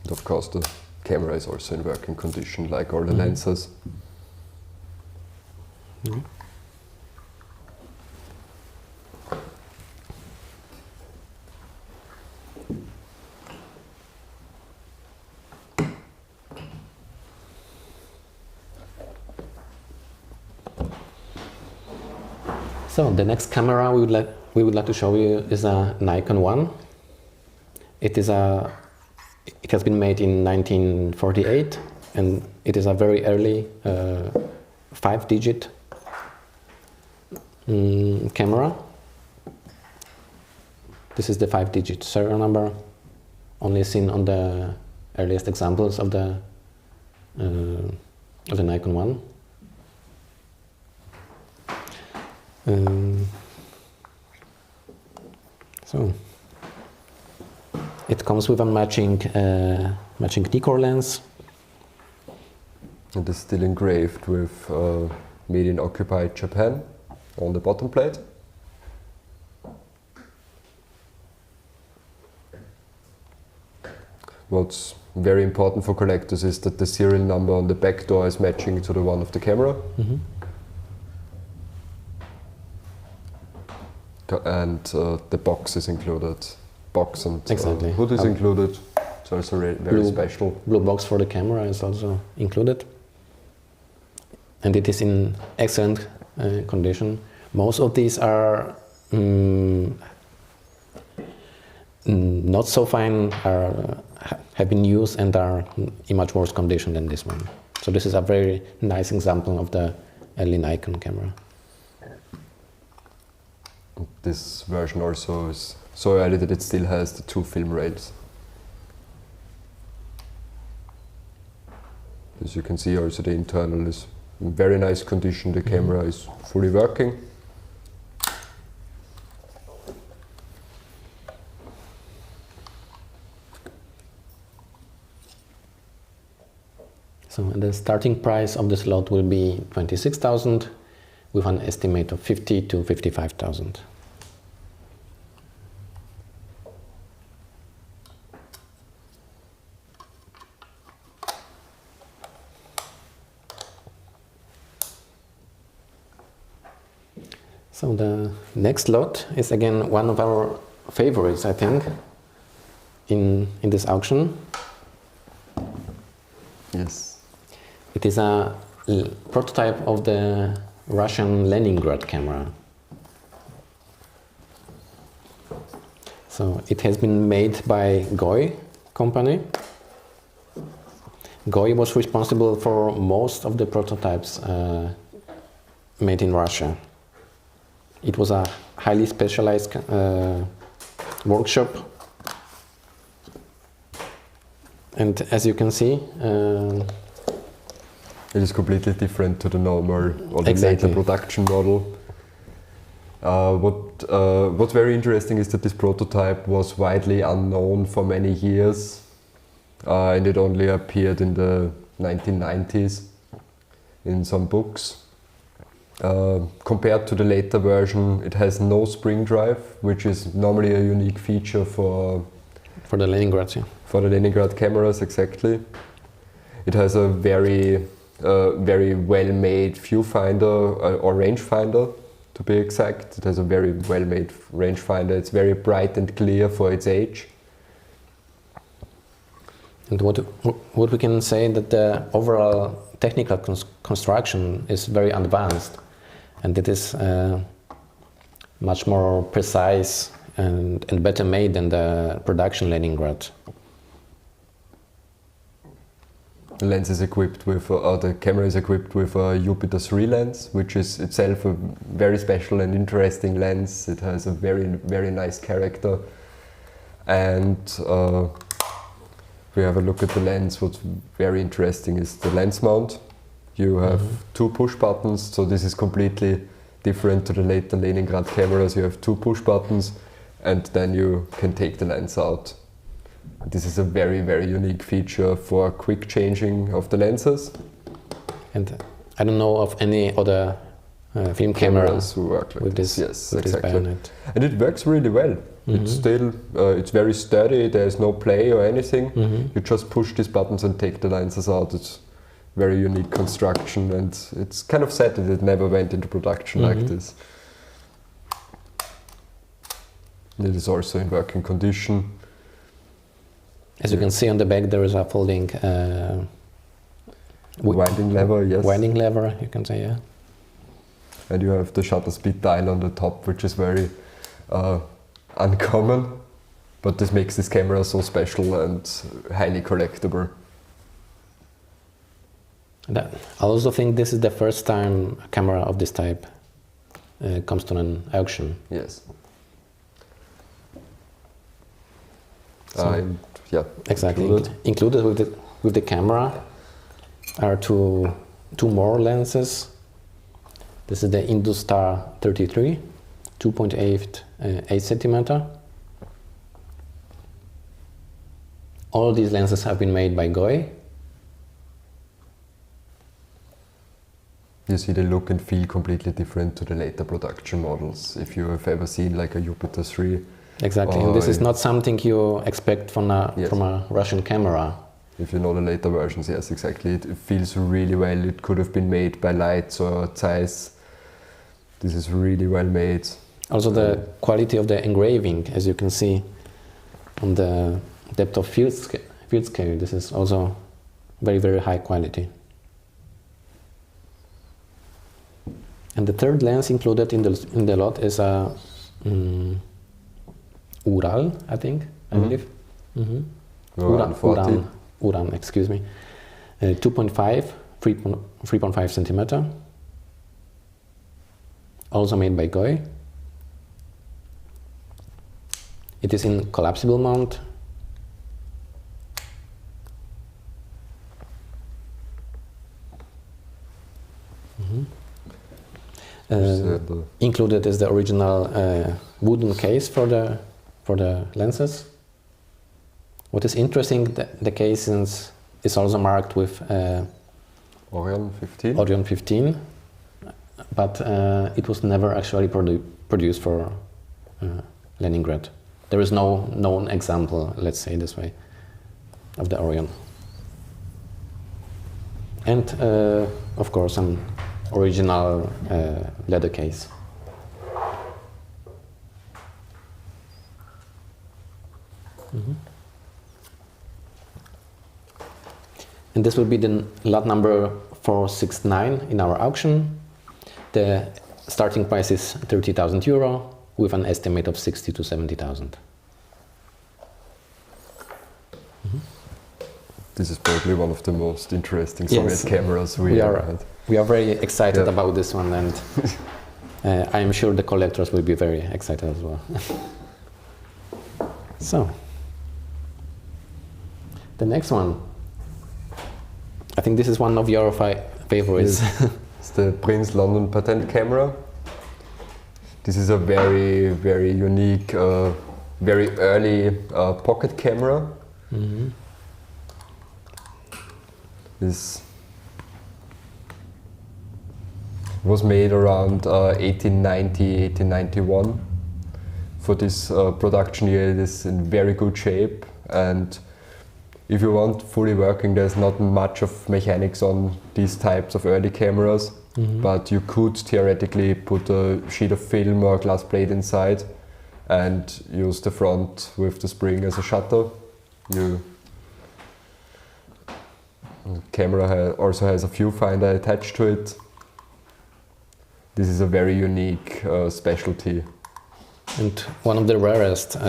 Of course, the camera is also in working condition, like all the lenses. So the next camera we would like to show you is a Nikon 1. It has been made in 1948 and it is a very early 5-digit camera. This is the 5-digit serial number, only seen on the earliest examples of the Nikon 1. So it comes with a matching Nikkor lens. It is still engraved with made in occupied Japan on the bottom plate. What's very important for collectors is that the serial number on the back door is matching to the one of the camera. And the box is included. Box and exactly. Hood is included. It's also very special. Blue box for the camera is also included. And it is in excellent condition. Most of these are not so fine, have been used and are in much worse condition than this one. So this is a very nice example of the early Nikon camera. This version also is so early that it still has the 2 film rails. As you can see, also the internal is in very nice condition. The camera is fully working. So the starting price of the slot will be 26,000 with an estimate of 50 to 55,000. So the next lot is again one of our favorites, I think, in this auction. Yes. It is a prototype of the Russian Leningrad camera. So it has been made by GOI company. GOI was responsible for most of the prototypes made in Russia. It was a highly specialized workshop. And as you can see, it is completely different to the normal or the Exactly. later production model. What's very interesting is that this prototype was widely unknown for many years, and it only appeared in the 1990s in some books. Compared to the later version, it has no spring drive, which is normally a unique feature for the Leningrad, yeah. For the Leningrad cameras, exactly. It has a very well-made viewfinder or rangefinder, to be exact. It has a very well-made rangefinder. It's very bright and clear for its age. And what we can say that the overall technical construction is very advanced, and it is much more precise and better made than the production Leningrad. The lens is equipped with, the camera is equipped with a Jupiter 3 lens, which is itself a very special and interesting lens. It has a very nice character. And if we have a look at the lens, what's very interesting is the lens mount. You have two push buttons, so this is completely different to the later Leningrad cameras. You have two push buttons, and then you can take the lens out. This is a very unique feature for quick changing of the lenses. And I don't know of any other film Cameras cameras who work like with this, yes, with exactly. this bayonet. And it works really well. It's still, it's very sturdy, there's no play or anything. You just push these buttons and take the lenses out. It's very unique construction, and it's kind of sad that it never went into production like this. It is also in working condition. As you can see on the back, there is a folding Winding lever, yes. winding lever, you can say, yeah. And you have the shutter speed dial on the top, which is very uncommon, but this makes this camera so special and highly collectible. And I also think this is the first time a camera of this type comes to an auction. Yes. So yeah. exactly. Included with the camera are two more lenses. This is the Industar 33, 2.8 centimeter. All these lenses have been made by GOI. You see, they look and feel completely different to the later production models. If you have ever seen like a Jupiter 3. Exactly, and this is not something you expect from a Russian camera. If you know the later versions, yes, exactly. It feels really well. It could have been made by Leitz or Zeiss. This is really well made. Also the quality of the engraving, as you can see on the depth of field scale, this is also very high quality. And the third lens included in the lot is a Ural, I think, I believe. Uran, excuse me. 2.5, 3.5 centimeter. Also made by GOI. It is in collapsible mount. Included is the original wooden case for the lenses. What is interesting, the case is also marked with Orion 15. Orion 15, but it was never actually produced for Leningrad. There is no known example, let's say this way, of the Orion. And of course an original leather case. And this will be the lot number 469 in our auction. The starting price is 30,000 euro with an estimate of 60 to 70,000. This is probably one of the most interesting Soviet cameras we ever had. We are very excited about this one, and I am sure the collectors will be very excited as well. So, the next one. I think this is one of your favorites. It's the Prince London patent camera. This is a very, very unique, very early pocket camera. Mm-hmm. This was made around 1890, 1891. For this production year, it is in very good shape, and if you want fully working, there's not much of mechanics on these types of early cameras, but you could theoretically put a sheet of film or glass plate inside and use the front with the spring as a shutter. The camera also has a viewfinder attached to it. This is a very unique specialty. And one of the rarest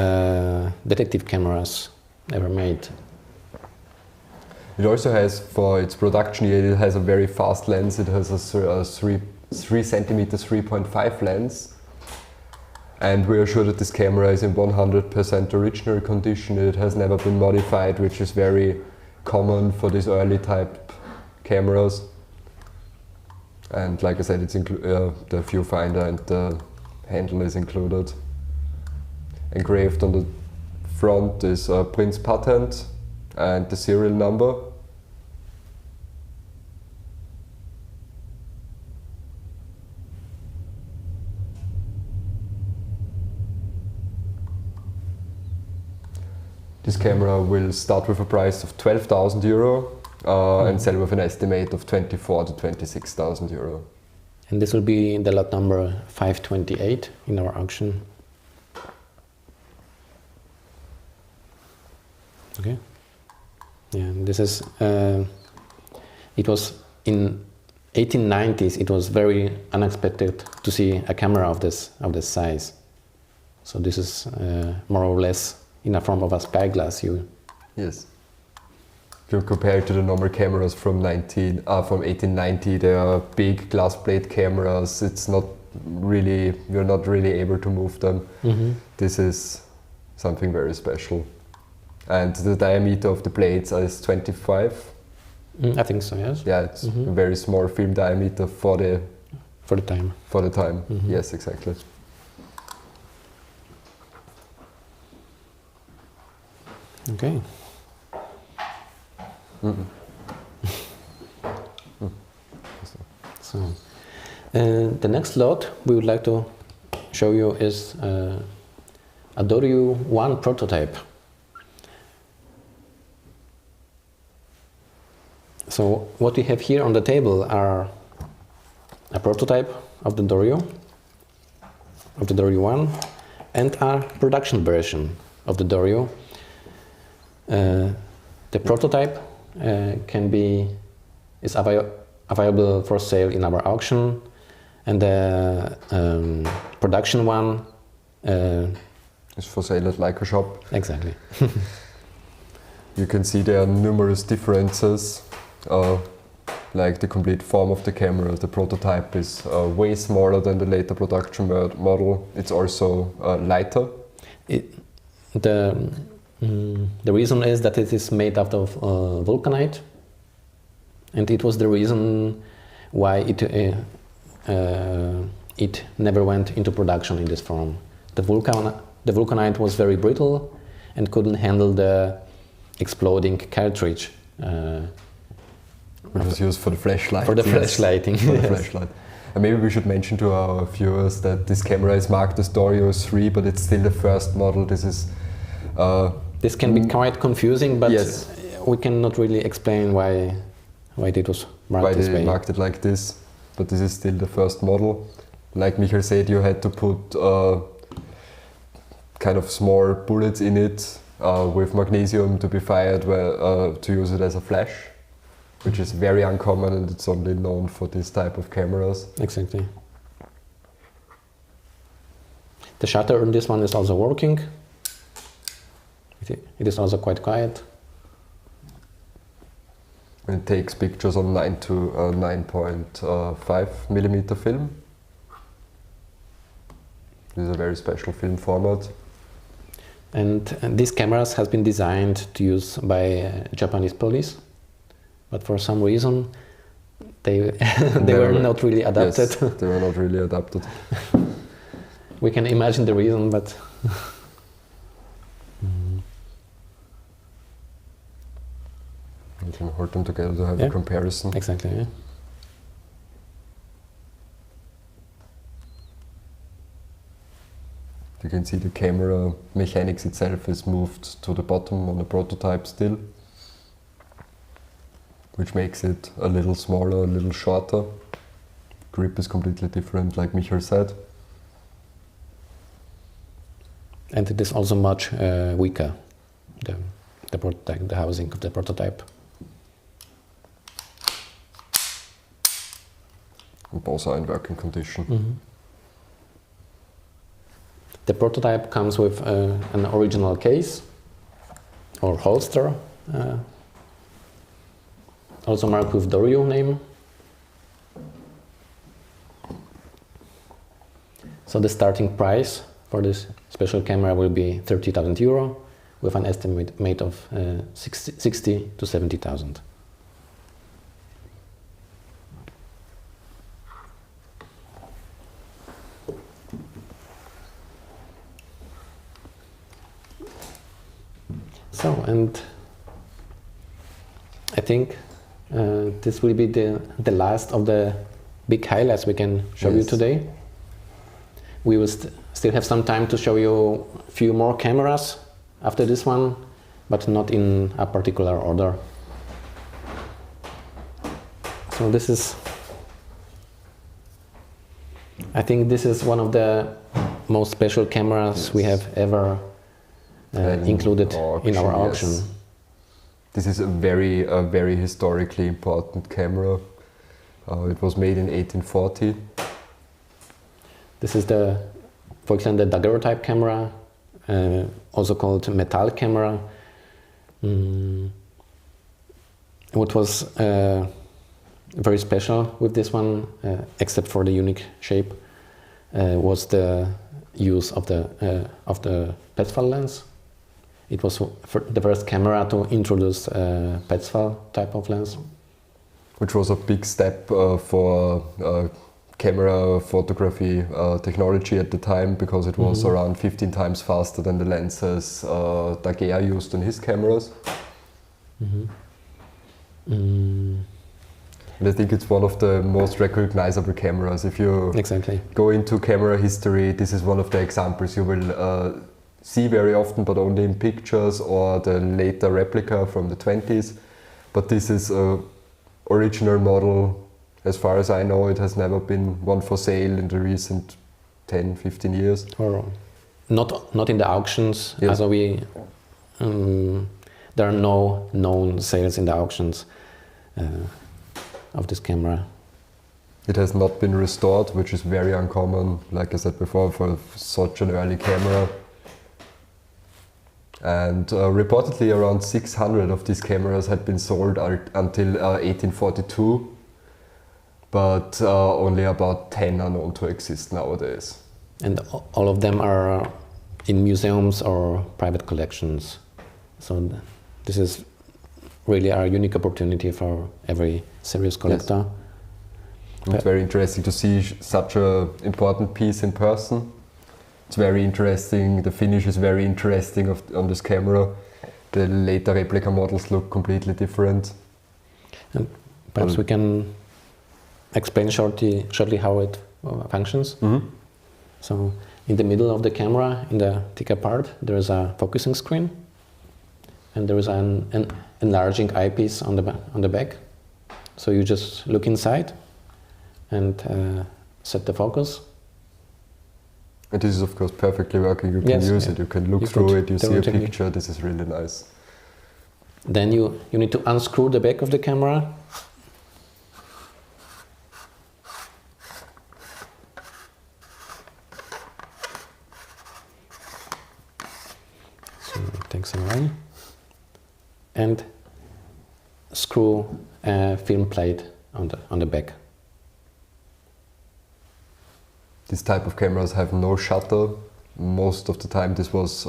detective cameras ever made. It also has, for its production year, it has a very fast lens. It has a 3 centimeter 3.5 lens. And we are sure that this camera is in 100% original condition. It has never been modified, which is very common for these early type cameras. And like I said, it's the viewfinder and the handle is included. Engraved on the front is a Prince patent and the serial number. This camera will start with a price of 12,000 euro and sell with an estimate of 24,000 to 26,000 euro. And this will be the lot number 528 in our auction. Okay. Yeah, this is. It was in 1890s. It was very unexpected to see a camera of this size. So this is more or less in a form of a spyglass. Yes. If you compare it to the normal cameras from 1890, they are big glass plate cameras. It's not really, you're not really able to move them. This is something very special. And the diameter of the plates is 25. I think so, yes. Yeah, it's a very small film diameter for the time. For the time, yes, exactly. Okay. So, the next lot we would like to show you is a Dorio 1 prototype. So what we have here on the table are a prototype of the Dorio 1 and a production version of the Dorio. The prototype is available for sale in our auction, and the production one is for sale at Leica shop. Exactly. You can see there are numerous differences, like the complete form of the camera. The prototype is way smaller than the later production model. It's also lighter. The reason is that it is made out of vulcanite, and it was the reason why it never went into production in this form. The vulcanite was very brittle and couldn't handle the exploding cartridge. Which was used for the flashlight. For the flashlighting. For the flashlight. And maybe we should mention to our viewers that this camera is marked as Dorio 3, but it's still the first model. This can be quite confusing, but we cannot really explain why it was marked this way. Why they marked it like this, but this is still the first model. Like Michael said, you had to put kind of small bullets in it with magnesium to be fired to use it as a flash. which is very uncommon and it's only known for this type of cameras. Exactly. The shutter on this one is also working. It is also quite quiet. It takes pictures on 9 to 9.5 millimeter film. This is a very special film format. And these cameras has been designed to use by Japanese police, but for some reason they were not really adapted. Yes, they were not really adapted. We can imagine the reason, but you can hold them together to have a comparison. Exactly. Yeah. You can see the camera mechanics itself is moved to the bottom on the prototype still, which makes it a little smaller, a little shorter. Grip is completely different, like Michael said. And it is also much weaker, the prototype, the housing of the prototype. And both are in working condition. The prototype comes with an original case or holster, also marked with Dorio name. So the starting price for this special camera will be €30,000 with an estimate of 60 to 70,000. So, and I think this will be the last of the big highlights we can show you today. We will still have some time to show you a few more cameras after this one, but not in a particular order. So this is, I think this is one of the most special cameras we have ever included in our auction. Yes. This is a very historically important camera. It was made in 1840. This is for example, the daguerreotype camera, also called metal camera. What was very special with this one, except for the unique shape, was the use of the Petzval lens. It was the first camera to introduce Petzval type of lens. Which was a big step for camera photography technology at the time, because it was around 15 times faster than the lenses Daguerre used in his cameras. And I think it's one of the most recognizable cameras. If you go into camera history, this is one of the examples you will see very often, but only in pictures or the later replica from the 20s. But this is an original model. As far as I know, it has never been one for sale in the recent 10, 15 years. Or not in the auctions. Yes. Also there are no known sales in the auctions of this camera. It has not been restored, which is very uncommon, like I said before, for such an early camera. And reportedly around 600 of these cameras had been sold until 1842, but only about 10 are known to exist nowadays. And all of them are in museums or private collections. So this is really a unique opportunity for every serious collector. Yes. It's very interesting to see such an important piece in person. It's very interesting, the finish is very interesting on this camera. The later replica models look completely different. And perhaps we can explain shortly how it functions. So in the middle of the camera, in the thicker part, there is a focusing screen, and there is an enlarging eyepiece on the back. So you just look inside and set the focus. And this is of course perfectly working. You can use it, you can look through it, you see a picture. This is really nice. Then you need to unscrew the back of the camera. So it takes a while. And screw a film plate on the back. This type of cameras have no shutter. Most of the time this was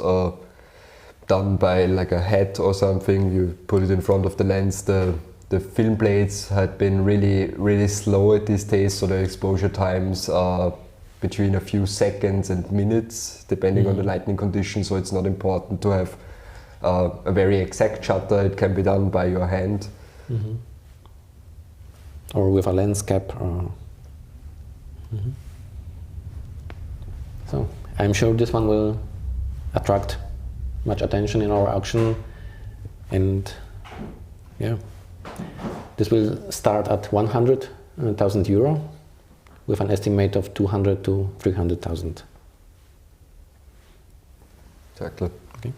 done by like a hat or something. You put it in front of the lens. The film plates had been really slow at these days, so the exposure times are between a few seconds and minutes, depending on the lighting conditions. So it's not important to have a very exact shutter. It can be done by your hand. Or with a lens cap. Or So I'm sure this one will attract much attention in our auction, and yeah, this will start at 100,000 euro with an estimate of 200 to 300,000. Exactly. Okay.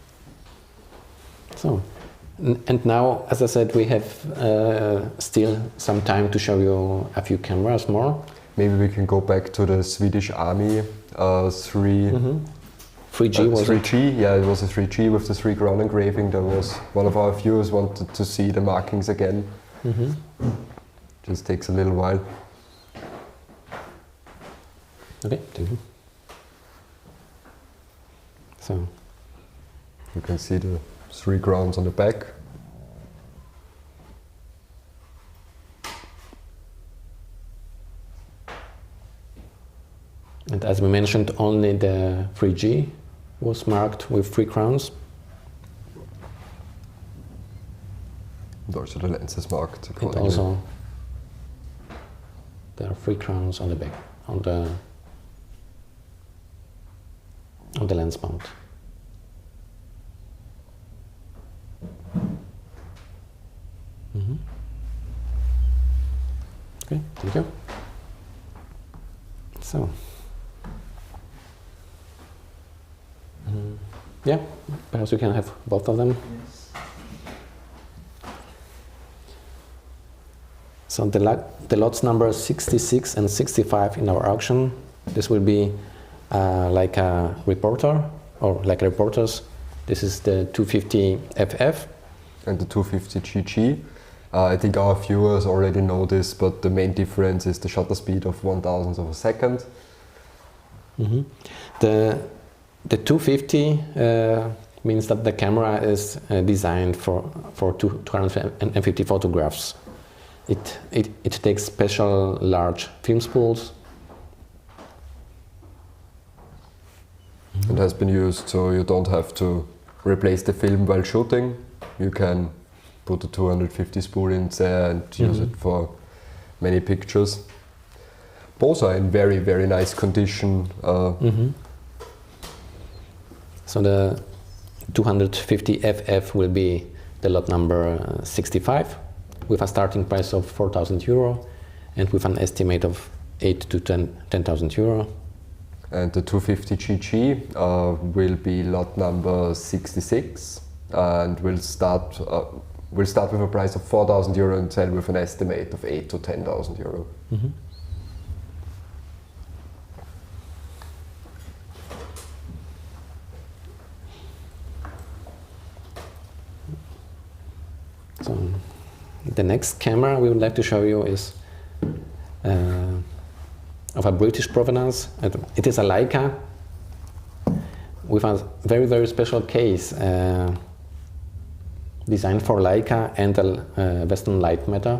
So, and now, as I said, we have still some time to show you a few cameras more. Maybe we can go back to the Swedish Army 3G was 3G, yeah, it was a 3G with the 3 ground engraving. There was one of our viewers wanted to see the markings again. Just takes a little while. Okay, thank you. So you can see the 3 grounds on the back. And as we mentioned, only the 3G was marked with 3 crowns. And also the lens is marked And accordingly. also there are 3 crowns on the back, on the lens mount. Okay, thank you. So, yeah, perhaps we can have both of them. Yes. So the lots number 66 and 65 in our auction, this will be like a reporter or like reporters. This is the 250 FF. And the 250 GG. I think our viewers already know this, but the main difference is the shutter speed of 1/1000th of a second. The 250 means that the camera is designed for 250 photographs. It takes special large film spools. It has been used so you don't have to replace the film while shooting. You can put a 250 spool in there and use it for many pictures. Both are in very, very nice condition. So the 250 FF will be the lot number 65 with a starting price of 4,000 euro and with an estimate of 8 to 10,000 euro. And the 250 GG will be lot number 66 and will start with a price of 4,000 euro and sell with an estimate of 8 to 10,000 euro. So the next camera we would like to show you is of a British provenance. It is a Leica with a very, very special case designed for Leica and a Western light matter.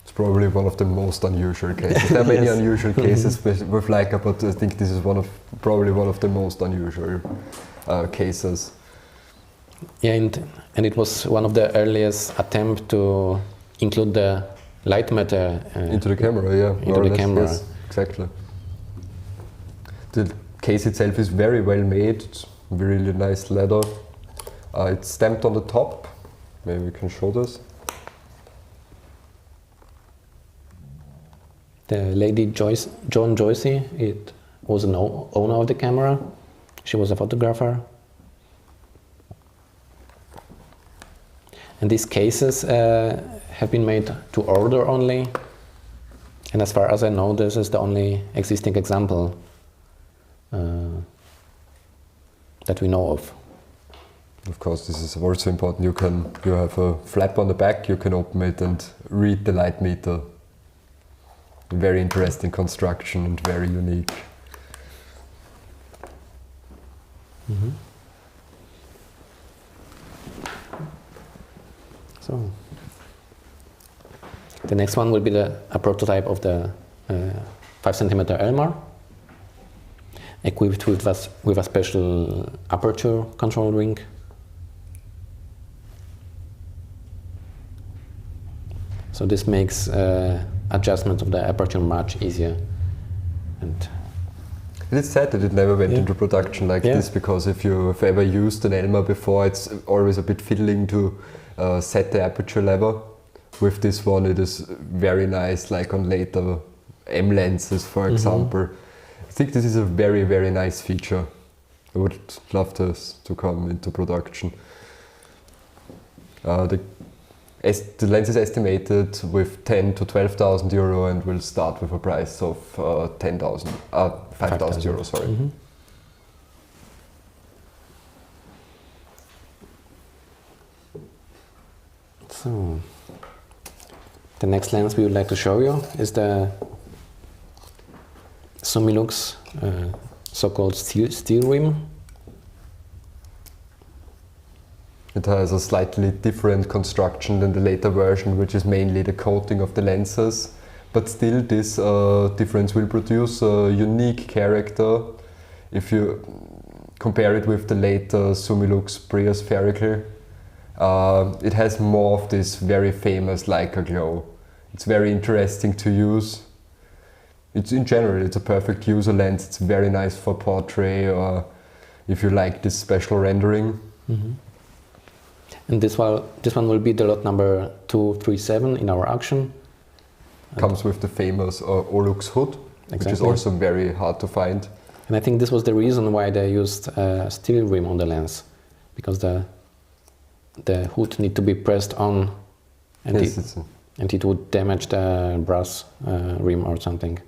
It's probably one of the most unusual cases. There are many Yes. unusual cases with Leica, but I think this is probably one of the most unusual cases. Yeah, and it was one of the earliest attempts to include the light matter Into the camera, yeah. into more or the less, camera. Yes, exactly. The case itself is very well made. It's really nice leather. It's stamped on the top. Maybe we can show this. The lady John Joycey, was an owner of the camera. She was a photographer. And these cases have been made to order only. And as far as I know, this is the only existing example that we know of. Of course, this is also important. You have a flap on the back, you can open it and read the light meter. Very interesting construction and very unique. Mm-hmm. So, the next one will be a prototype of the 5 cm Elmer, equipped with a special aperture control ring. So this makes adjustment of the aperture much easier. And it is sad that it never went into production like this, because if you have ever used an Elmer before, it's always a bit fiddling to set the aperture level. With this one, it is very nice, like on later M lenses, for example. I think this is a very, very nice feature. I would love this to come into production. The lens is estimated with 10 to 12,000 euro and will start with a price of 5,000 euro. Sorry. Mm-hmm. So, the next lens we would like to show you is the Summilux so-called steel rim. It has a slightly different construction than the later version, which is mainly the coating of the lenses. But still, this difference will produce a unique character. If you compare it with the later Summilux Spherical, it has more of this very famous Leica glow. It's very interesting to use. In general, it's a perfect user lens. It's very nice for portrait, or if you like this special rendering. Mm-hmm. And this one will be the lot number 237 in our auction. Comes with the famous Olux hood, which is also very hard to find. And I think this was the reason why they used a steel rim on the lens, because the hood need to be pressed on, and, and it would damage the brass rim or something.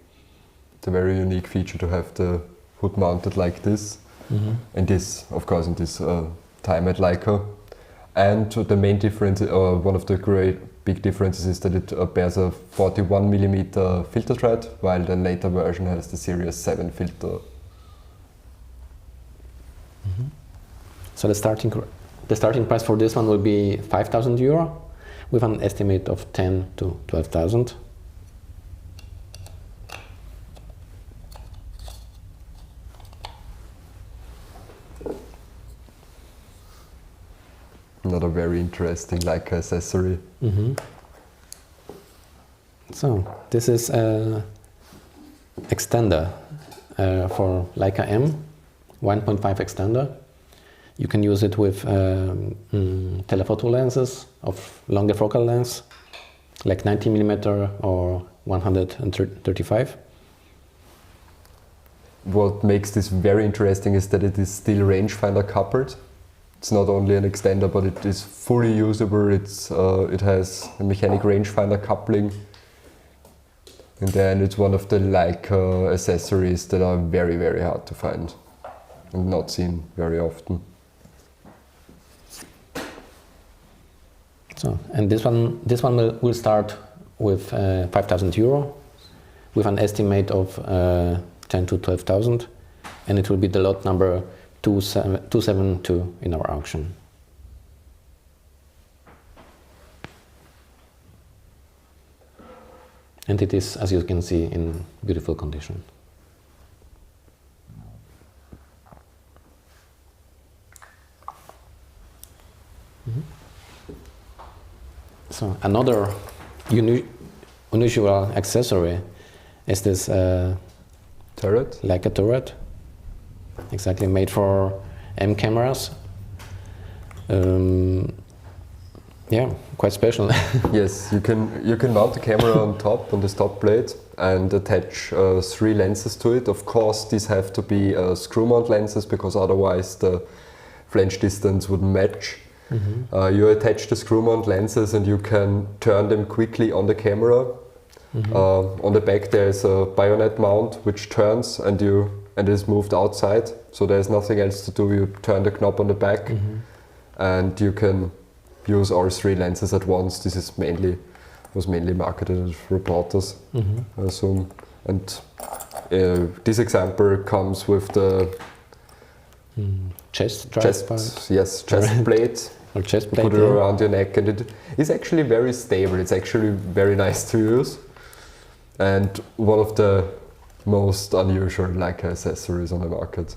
It's a very unique feature to have the hood mounted like this. Mm-hmm. And this, of course, in this time at Leica. And the main difference, one of the great big differences, is that it bears a 41mm filter thread, while the later version has the Series 7 filter. Mm-hmm. So the starting price for this one will be 5,000 euro, with an estimate of 10 to 12,000. Another very interesting Leica accessory. Mm-hmm. So this is an extender for Leica M, 1.5 extender. You can use it with telephoto lenses of longer focal lengths, like 90mm or 135. What makes this very interesting is that it is still rangefinder coupled. It's not only an extender, but it is fully usable. It has a mechanic rangefinder coupling. And then it's one of the Leica accessories that are very, very hard to find and not seen very often. So, and this one will start with 5,000 euro, with an estimate of 10 to 12,000, and it will be the lot number 272 in our auction. And it is, as you can see, in beautiful condition. Mm-hmm. So another unusual accessory is this turret? Leica turret. Exactly, made for M cameras. Yeah, quite special. Yes, you can mount the camera on top, on this top plate, and attach 3 lenses to it. Of course, these have to be screw mount lenses, because otherwise the flange distance wouldn't match. You attach the screw mount lenses and you can turn them quickly on the camera. On the back there is a bayonet mount which turns and is moved outside, so there's nothing else to do. You turn the knob on the back and you can use all 3 lenses at once. This is was mainly marketed as reporters, I assume. And this example comes with the chest plate. Or chest plate. Put it around your neck, and it is actually very stable. It's actually very nice to use, and one of the most unusual Leica accessories on the market.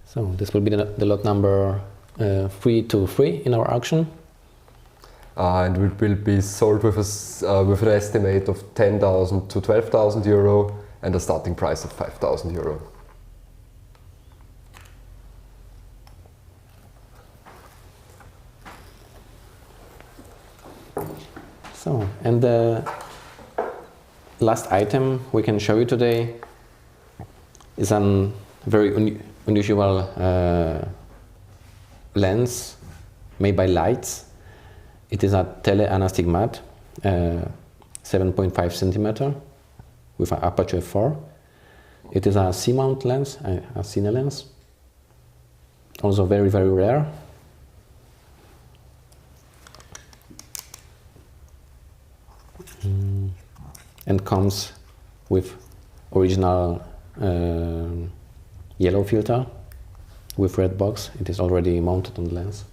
So this will be the lot number 323 in our auction. And it will be sold with an estimate of 10,000 to 12,000 euro and a starting price of 5,000 euro. So, and the last item we can show you today is a very unusual lens made by Leitz. It is a teleanastigmat, 7.5 centimeter with an aperture 4. It is a C-mount lens, a cine lens, also very, very rare. And comes with original yellow filter with red box. It is already mounted on the lens.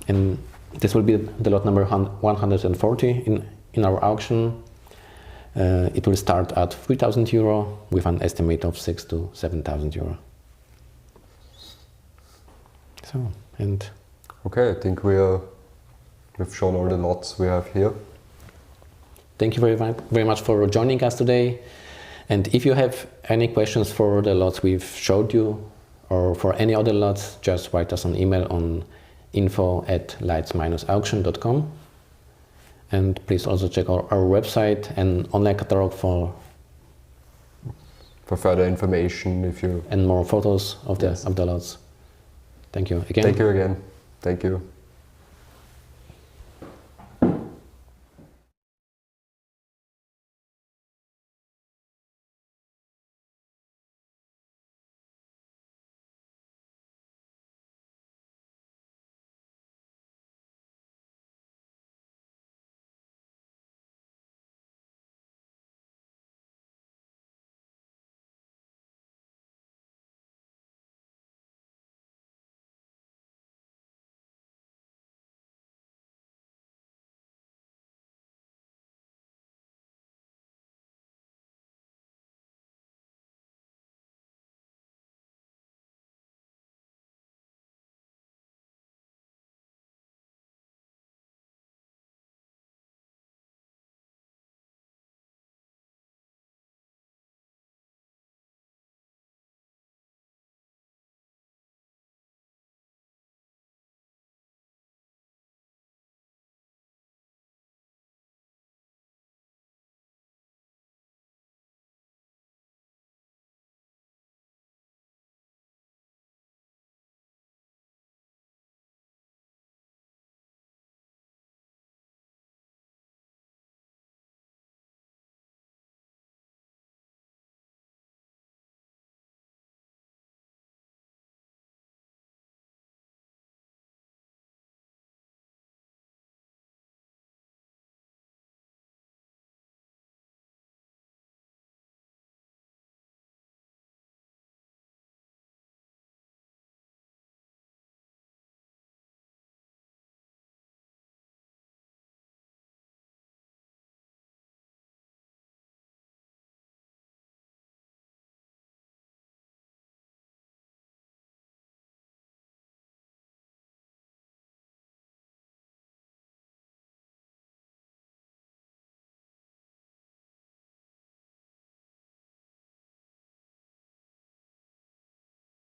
And this will be the lot number 140 in our auction. It will start at 3,000 euro with an estimate of 6,000 to 7,000 euro. So, and okay, I think we've shown all the lots we have here. Thank you very much for joining us today. And if you have any questions for the lots we've showed you, or for any other lots, just write us an email on info@leitz-auction.com. And please also check our website and online catalog for further information and more photos of the lots. Thank you again. Thank you again. Thank you.